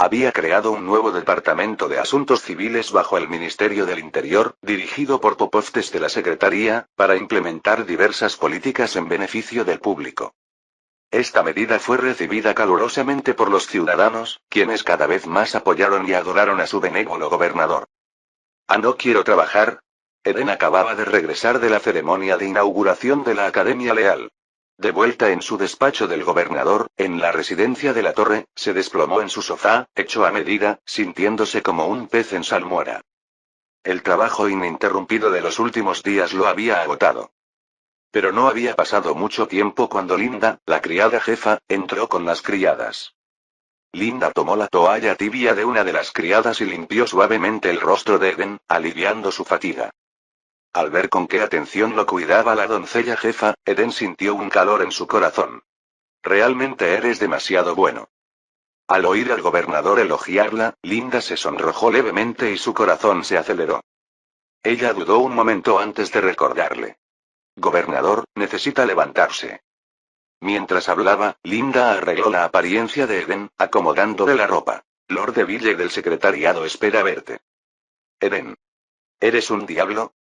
Había creado un nuevo departamento de asuntos civiles bajo el Ministerio del Interior, dirigido por Popov desde la Secretaría, para implementar diversas políticas en beneficio del público. Esta medida fue recibida calurosamente por los ciudadanos, quienes cada vez más apoyaron y adoraron a su benévolo gobernador. No quiero trabajar. Eden acababa de regresar de la ceremonia de inauguración de la Academia Leal. De vuelta en su despacho del gobernador, en la residencia de la torre, se desplomó en su sofá, hecho a medida, sintiéndose como un pez en salmuera. El trabajo ininterrumpido de los últimos días lo había agotado. Pero no había pasado mucho tiempo cuando Linda, la criada jefa, entró con las criadas. Linda tomó la toalla tibia de una de las criadas y limpió suavemente el rostro de Eden, aliviando su fatiga. Al ver con qué atención lo cuidaba la doncella jefa, Eden sintió un calor en su corazón. Realmente eres demasiado bueno. Al oír al gobernador elogiarla, Linda se sonrojó levemente y su corazón se aceleró. Ella dudó un momento antes de recordarle. Gobernador, necesita levantarse. Mientras hablaba, Linda arregló la apariencia de Eden, acomodándole la ropa. Lord de Ville del secretariado espera verte. Eden. ¿Eres un diablo?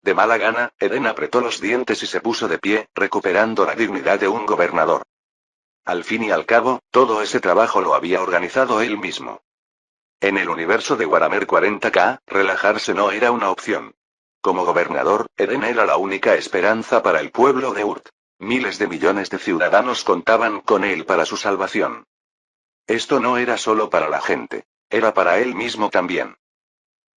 De mala gana, Eden apretó los dientes y se puso de pie, recuperando la dignidad de un gobernador. Al fin y al cabo, todo ese trabajo lo había organizado él mismo. En el universo de Warhammer 40K, relajarse no era una opción. Como gobernador, Eden era la única esperanza para el pueblo de Urt. Miles de millones de ciudadanos contaban con él para su salvación. Esto no era solo para la gente. Era para él mismo también.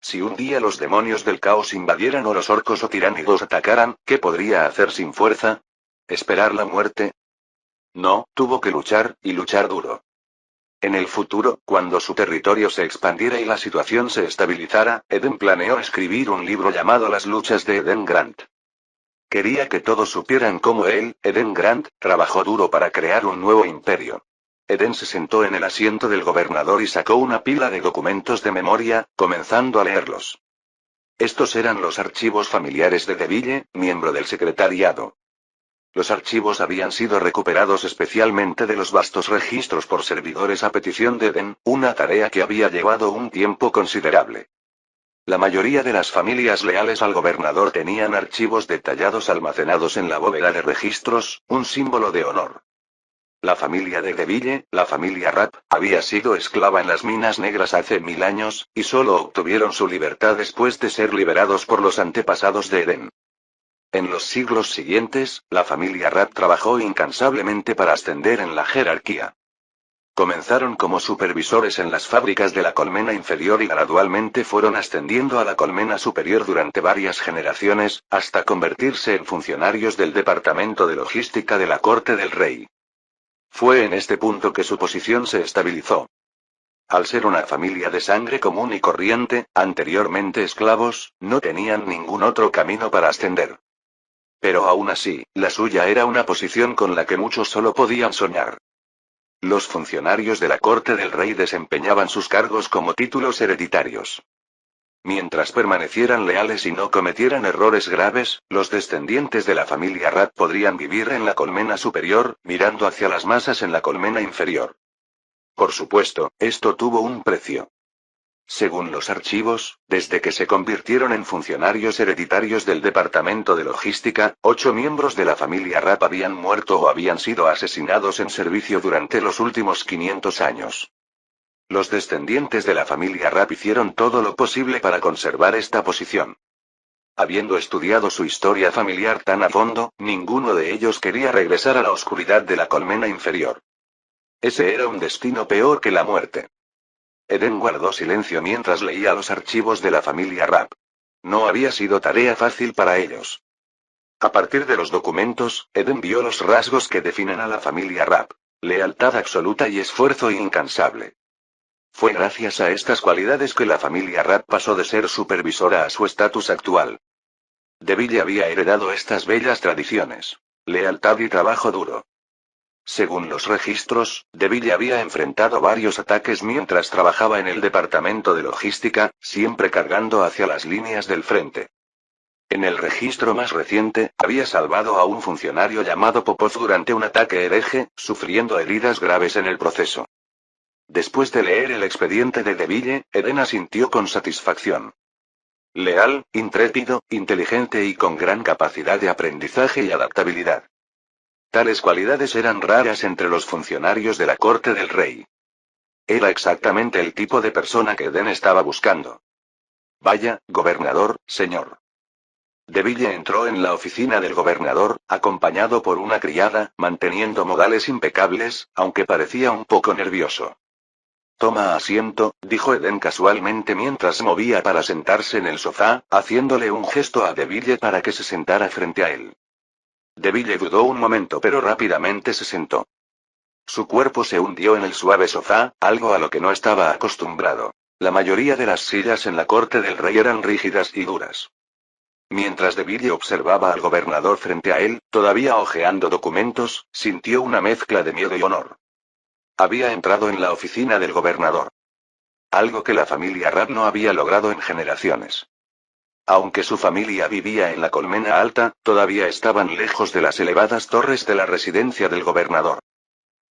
Si un día los demonios del caos invadieran o los orcos o tiránidos atacaran, ¿qué podría hacer sin fuerza? ¿Esperar la muerte? No, tuvo que luchar, y luchar duro. En el futuro, cuando su territorio se expandiera y la situación se estabilizara, Eden planeó escribir un libro llamado Las luchas de Eden Grant. Quería que todos supieran cómo él, Eden Grant, trabajó duro para crear un nuevo imperio. Eden se sentó en el asiento del gobernador y sacó una pila de documentos de memoria, comenzando a leerlos. Estos eran los archivos familiares de DeVille, miembro del secretariado. Los archivos habían sido recuperados especialmente de los vastos registros por servidores a petición de Eden, una tarea que había llevado un tiempo considerable. La mayoría de las familias leales al gobernador tenían archivos detallados almacenados en la bóveda de registros, un símbolo de honor. La familia de DeVille, la familia Rapp, había sido esclava en las minas negras hace 1000 años, y solo obtuvieron su libertad después de ser liberados por los antepasados de Eden. En los siglos siguientes, la familia Rapp trabajó incansablemente para ascender en la jerarquía. Comenzaron como supervisores en las fábricas de la colmena inferior y gradualmente fueron ascendiendo a la colmena superior durante varias generaciones, hasta convertirse en funcionarios del departamento de logística de la corte del rey. Fue en este punto que su posición se estabilizó. Al ser una familia de sangre común y corriente, anteriormente esclavos, no tenían ningún otro camino para ascender. Pero aún así, la suya era una posición con la que muchos solo podían soñar. Los funcionarios de la corte del rey desempeñaban sus cargos como títulos hereditarios. Mientras permanecieran leales y no cometieran errores graves, los descendientes de la familia Rapp podrían vivir en la colmena superior, mirando hacia las masas en la colmena inferior. Por supuesto, esto tuvo un precio. Según los archivos, desde que se convirtieron en funcionarios hereditarios del Departamento de Logística, 8 miembros de la familia Rapp habían muerto o habían sido asesinados en servicio durante los últimos 500 años. Los descendientes de la familia Rapp hicieron todo lo posible para conservar esta posición. Habiendo estudiado su historia familiar tan a fondo, ninguno de ellos quería regresar a la oscuridad de la colmena inferior. Ese era un destino peor que la muerte. Eden guardó silencio mientras leía los archivos de la familia Rapp. No había sido tarea fácil para ellos. A partir de los documentos, Eden vio los rasgos que definen a la familia Rapp: lealtad absoluta y esfuerzo incansable. Fue gracias a estas cualidades que la familia Rapp pasó de ser supervisora a su estatus actual. DeVille había heredado estas bellas tradiciones: lealtad y trabajo duro. Según los registros, DeVille había enfrentado varios ataques mientras trabajaba en el departamento de logística, siempre cargando hacia las líneas del frente. En el registro más reciente, había salvado a un funcionario llamado Popov durante un ataque hereje, sufriendo heridas graves en el proceso. Después de leer el expediente de DeVille, Eden asintió con satisfacción. Leal, intrépido, inteligente y con gran capacidad de aprendizaje y adaptabilidad. Tales cualidades eran raras entre los funcionarios de la corte del rey. Era exactamente el tipo de persona que Eden estaba buscando. Vaya, gobernador, señor. DeVille entró en la oficina del gobernador, acompañado por una criada, manteniendo modales impecables, aunque parecía un poco nervioso. Toma asiento, dijo Eden casualmente mientras se movía para sentarse en el sofá, haciéndole un gesto a DeVille para que se sentara frente a él. DeVille dudó un momento pero rápidamente se sentó. Su cuerpo se hundió en el suave sofá, algo a lo que no estaba acostumbrado. La mayoría de las sillas en la corte del rey eran rígidas y duras. Mientras DeVille observaba al gobernador frente a él, todavía hojeando documentos, sintió una mezcla de miedo y honor. Había entrado en la oficina del gobernador. Algo que la familia Rapp no había logrado en generaciones. Aunque su familia vivía en la colmena alta, todavía estaban lejos de las elevadas torres de la residencia del gobernador.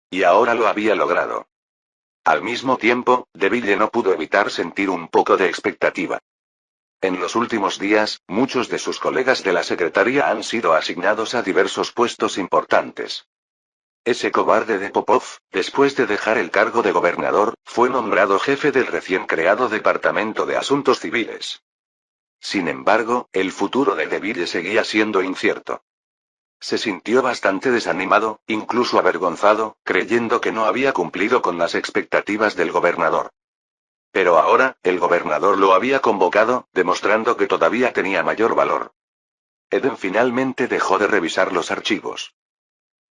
Y ahora lo había logrado. Al mismo tiempo, DeVille no pudo evitar sentir un poco de expectativa. En los últimos días, muchos de sus colegas de la secretaría han sido asignados a diversos puestos importantes. Ese cobarde de Popov, después de dejar el cargo de gobernador, fue nombrado jefe del recién creado Departamento de Asuntos Civiles. Sin embargo, el futuro de DeVille seguía siendo incierto. Se sintió bastante desanimado, incluso avergonzado, creyendo que no había cumplido con las expectativas del gobernador. Pero ahora, el gobernador lo había convocado, demostrando que todavía tenía mayor valor. Eden finalmente dejó de revisar los archivos.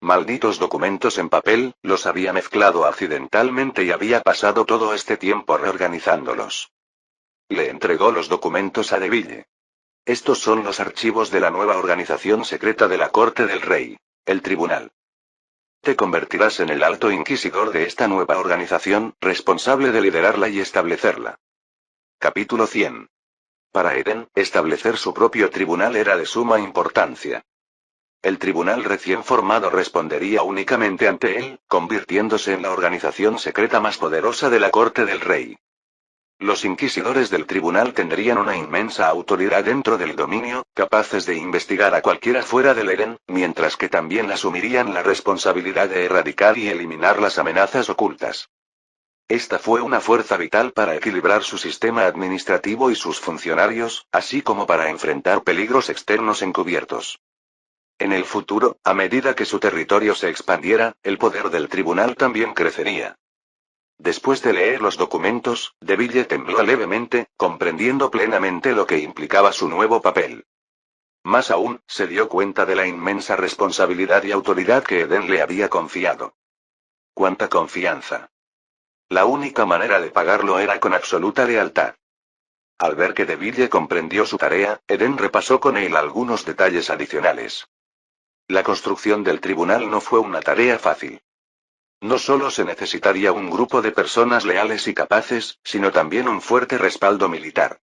Malditos documentos en papel, los había mezclado accidentalmente y había pasado todo este tiempo reorganizándolos. Le entregó los documentos a DeVille. Estos son los archivos de la nueva organización secreta de la corte del rey, el tribunal. Te convertirás en el alto inquisidor de esta nueva organización, responsable de liderarla y establecerla. Capítulo 100. Para Eden, establecer su propio tribunal era de suma importancia. El tribunal recién formado respondería únicamente ante él, convirtiéndose en la organización secreta más poderosa de la corte del rey. Los inquisidores del tribunal tendrían una inmensa autoridad dentro del dominio, capaces de investigar a cualquiera fuera del Eden, mientras que también asumirían la responsabilidad de erradicar y eliminar las amenazas ocultas. Esta fue una fuerza vital para equilibrar su sistema administrativo y sus funcionarios, así como para enfrentar peligros externos encubiertos. En el futuro, a medida que su territorio se expandiera, el poder del tribunal también crecería. Después de leer los documentos, DeVille tembló levemente, comprendiendo plenamente lo que implicaba su nuevo papel. Más aún, se dio cuenta de la inmensa responsabilidad y autoridad que Eden le había confiado. ¡Cuánta confianza! La única manera de pagarlo era con absoluta lealtad. Al ver que DeVille comprendió su tarea, Eden repasó con él algunos detalles adicionales. La construcción del tribunal no fue una tarea fácil. No solo se necesitaría un grupo de personas leales y capaces, sino también un fuerte respaldo militar.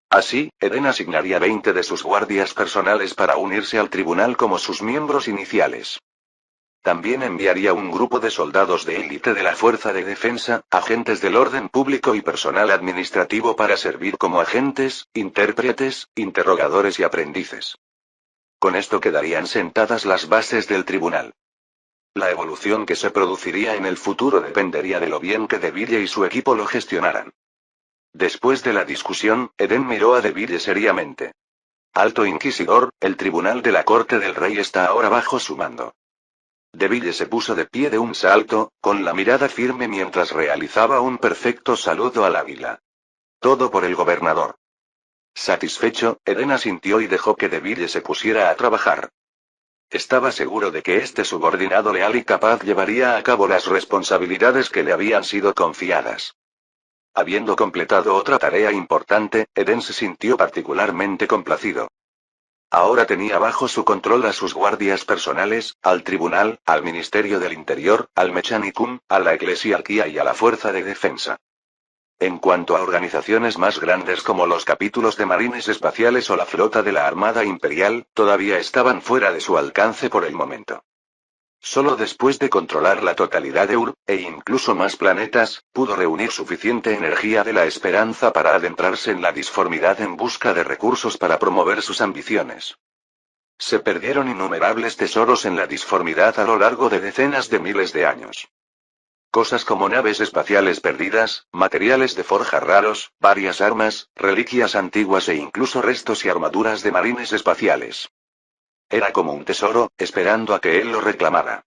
Así, Eden asignaría 20 de sus guardias personales para unirse al tribunal como sus miembros iniciales. También enviaría un grupo de soldados de élite de la Fuerza de Defensa, agentes del orden público y personal administrativo para servir como agentes, intérpretes, interrogadores y aprendices. Con esto quedarían sentadas las bases del tribunal. La evolución que se produciría en el futuro dependería de lo bien que DeVille y su equipo lo gestionaran. Después de la discusión, Eden miró a DeVille seriamente. Alto Inquisidor, el tribunal de la corte del rey está ahora bajo su mando. DeVille se puso de pie de un salto, con la mirada firme mientras realizaba un perfecto saludo al águila. Todo por el gobernador. Satisfecho, Eden asintió y dejó que DeVille se pusiera a trabajar. Estaba seguro de que este subordinado leal y capaz llevaría a cabo las responsabilidades que le habían sido confiadas. Habiendo completado otra tarea importante, Eden se sintió particularmente complacido. Ahora tenía bajo su control a sus guardias personales, al tribunal, al Ministerio del Interior, al Mechanicum, a la Eclesiarquía y a la Fuerza de Defensa. En cuanto a organizaciones más grandes como los capítulos de marines espaciales o la flota de la Armada Imperial, todavía estaban fuera de su alcance por el momento. Solo después de controlar la totalidad de Ur, e incluso más planetas, pudo reunir suficiente energía de la esperanza para adentrarse en la disformidad en busca de recursos para promover sus ambiciones. Se perdieron innumerables tesoros en la disformidad a lo largo de decenas de miles de años. Cosas como naves espaciales perdidas, materiales de forja raros, varias armas, reliquias antiguas e incluso restos y armaduras de marines espaciales. Era como un tesoro, esperando a que él lo reclamara.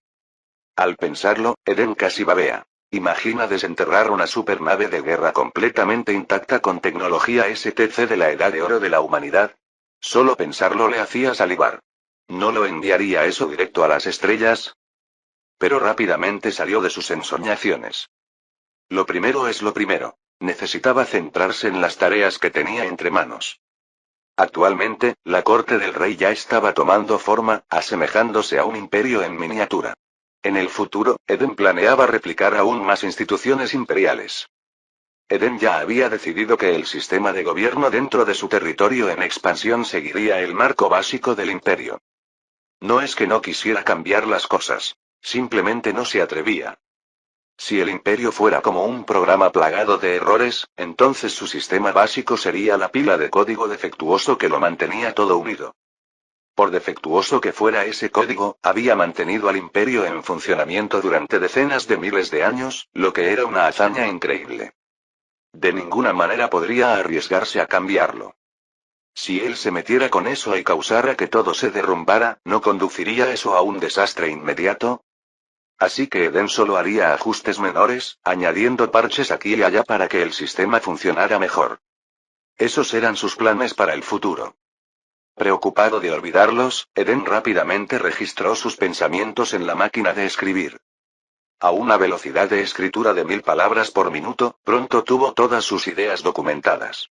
Al pensarlo, Eden casi babea. Imagina desenterrar una supernave de guerra completamente intacta con tecnología STC de la Edad de Oro de la humanidad. Solo pensarlo le hacía salivar. ¿No lo enviaría eso directo a las estrellas? Pero rápidamente salió de sus ensoñaciones. Lo primero es lo primero. Necesitaba centrarse en las tareas que tenía entre manos. Actualmente, la corte del rey ya estaba tomando forma, asemejándose a un imperio en miniatura. En el futuro, Eden planeaba replicar aún más instituciones imperiales. Eden ya había decidido que el sistema de gobierno dentro de su territorio en expansión seguiría el marco básico del imperio. No es que no quisiera cambiar las cosas. Simplemente no se atrevía. Si el imperio fuera como un programa plagado de errores, entonces su sistema básico sería la pila de código defectuoso que lo mantenía todo unido. Por defectuoso que fuera ese código, había mantenido al imperio en funcionamiento durante decenas de miles de años, lo que era una hazaña increíble. De ninguna manera podría arriesgarse a cambiarlo. Si él se metiera con eso y causara que todo se derrumbara, ¿no conduciría eso a un desastre inmediato? Así que Eden solo haría ajustes menores, añadiendo parches aquí y allá para que el sistema funcionara mejor. Esos eran sus planes para el futuro. Preocupado de olvidarlos, Eden rápidamente registró sus pensamientos en la máquina de escribir. A una velocidad de escritura de 1000 palabras por minuto, pronto tuvo todas sus ideas documentadas.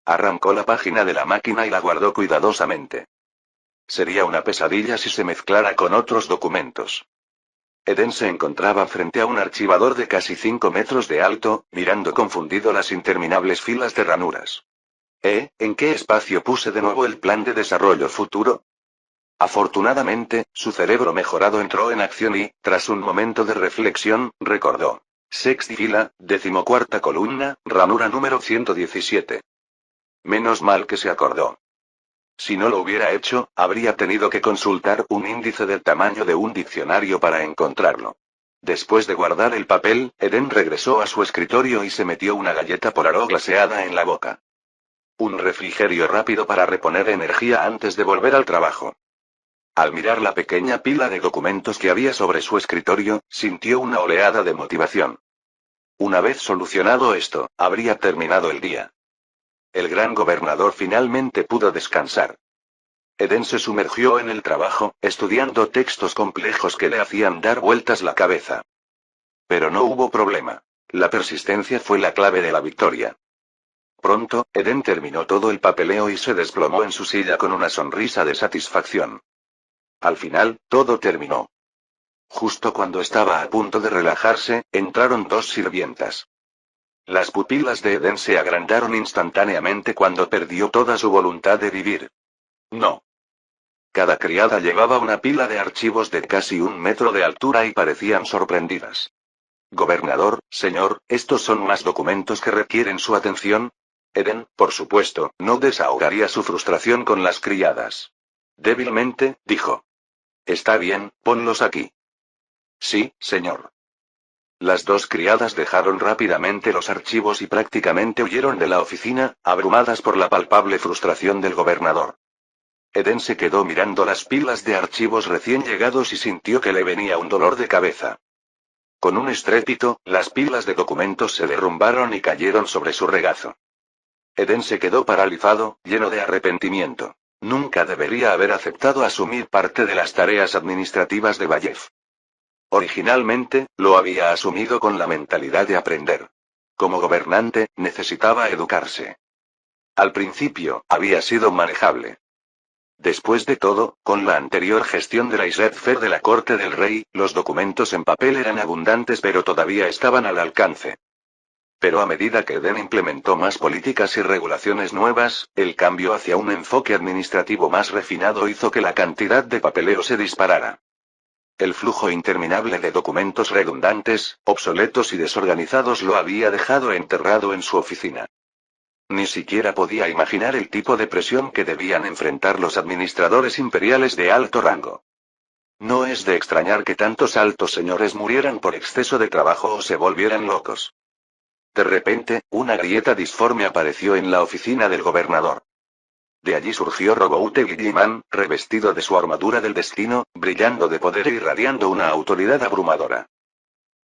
Arrancó la página de la máquina y la guardó cuidadosamente. Sería una pesadilla si se mezclara con otros documentos. Eden se encontraba frente a un archivador de casi 5 metros de alto, mirando confundido las interminables filas de ranuras. ¿En qué espacio puse de nuevo el plan de desarrollo futuro? Afortunadamente, su cerebro mejorado entró en acción y, tras un momento de reflexión, recordó. Sexta fila, 14ª columna, ranura número 117. Menos mal que se acordó. Si no lo hubiera hecho, habría tenido que consultar un índice del tamaño de un diccionario para encontrarlo. Después de guardar el papel, Eden regresó a su escritorio y se metió una galleta Polaró glaseada en la boca. Un refrigerio rápido para reponer energía antes de volver al trabajo. Al mirar la pequeña pila de documentos que había sobre su escritorio, sintió una oleada de motivación. Una vez solucionado esto, habría terminado el día. El gran gobernador finalmente pudo descansar. Eden se sumergió en el trabajo, estudiando textos complejos que le hacían dar vueltas la cabeza. Pero no hubo problema. La persistencia fue la clave de la victoria. Pronto, Eden terminó todo el papeleo y se desplomó en su silla con una sonrisa de satisfacción. Al final, todo terminó. Justo cuando estaba a punto de relajarse, entraron 2 sirvientas. Las pupilas de Eden se agrandaron instantáneamente cuando perdió toda su voluntad de vivir. No. Cada criada llevaba una pila de archivos de casi 1 metro de altura y parecían sorprendidas. Gobernador, señor, ¿estos son más documentos que requieren su atención? Eden, por supuesto, no desahogaría su frustración con las criadas. Débilmente, dijo. Está bien, ponlos aquí. Sí, señor. Las 2 criadas dejaron rápidamente los archivos y prácticamente huyeron de la oficina, abrumadas por la palpable frustración del gobernador. Eden se quedó mirando las pilas de archivos recién llegados y sintió que le venía un dolor de cabeza. Con un estrépito, las pilas de documentos se derrumbaron y cayeron sobre su regazo. Eden se quedó paralizado, lleno de arrepentimiento. Nunca debería haber aceptado asumir parte de las tareas administrativas de Bayef. Originalmente, lo había asumido con la mentalidad de aprender. Como gobernante, necesitaba educarse. Al principio, había sido manejable. Después de todo, con la anterior gestión de la Islet de la corte del rey, los documentos en papel eran abundantes pero todavía estaban al alcance. Pero a medida que Eden implementó más políticas y regulaciones nuevas, el cambio hacia un enfoque administrativo más refinado hizo que la cantidad de papeleo se disparara. El flujo interminable de documentos redundantes, obsoletos y desorganizados lo había dejado enterrado en su oficina. Ni siquiera podía imaginar el tipo de presión que debían enfrentar los administradores imperiales de alto rango. No es de extrañar que tantos altos señores murieran por exceso de trabajo o se volvieran locos. De repente, una grieta disforme apareció en la oficina del gobernador. De allí surgió Roboute Guilliman, revestido de su armadura del destino, brillando de poder e irradiando una autoridad abrumadora.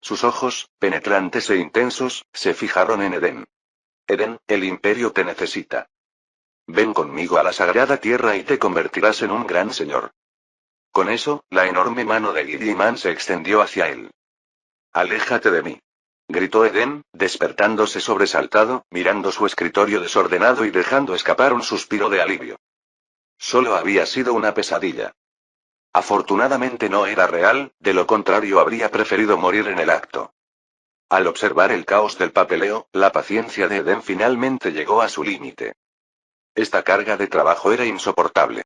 Sus ojos, penetrantes e intensos, se fijaron en Eden. Eden, el imperio te necesita. Ven conmigo a la sagrada tierra y te convertirás en un gran señor. Con eso, la enorme mano de Guilliman se extendió hacia él. Aléjate de mí. Gritó Eden, despertándose sobresaltado, mirando su escritorio desordenado y dejando escapar un suspiro de alivio. Solo había sido una pesadilla. Afortunadamente no era real, de lo contrario habría preferido morir en el acto. Al observar el caos del papeleo, la paciencia de Eden finalmente llegó a su límite. Esta carga de trabajo era insoportable.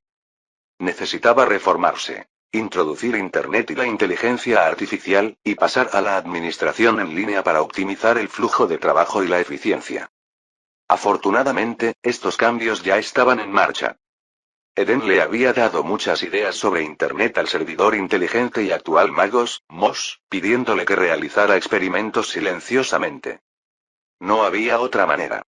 Necesitaba reformarse. Introducir Internet y la inteligencia artificial, y pasar a la administración en línea para optimizar el flujo de trabajo y la eficiencia. Afortunadamente, estos cambios ya estaban en marcha. Eden le había dado muchas ideas sobre Internet al servidor inteligente y actual Magos, Moss, pidiéndole que realizara experimentos silenciosamente. No había otra manera.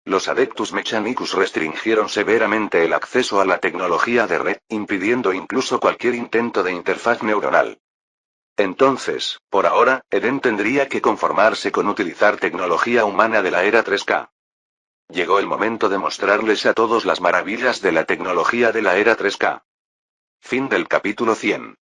Los Adeptus Mechanicus restringieron severamente el acceso a la tecnología de red, impidiendo incluso cualquier intento de interfaz neuronal. Entonces, por ahora, Eden tendría que conformarse con utilizar tecnología humana de la era 3K. Llegó el momento de mostrarles a todos las maravillas de la tecnología de la era 3K. Fin del capítulo 100.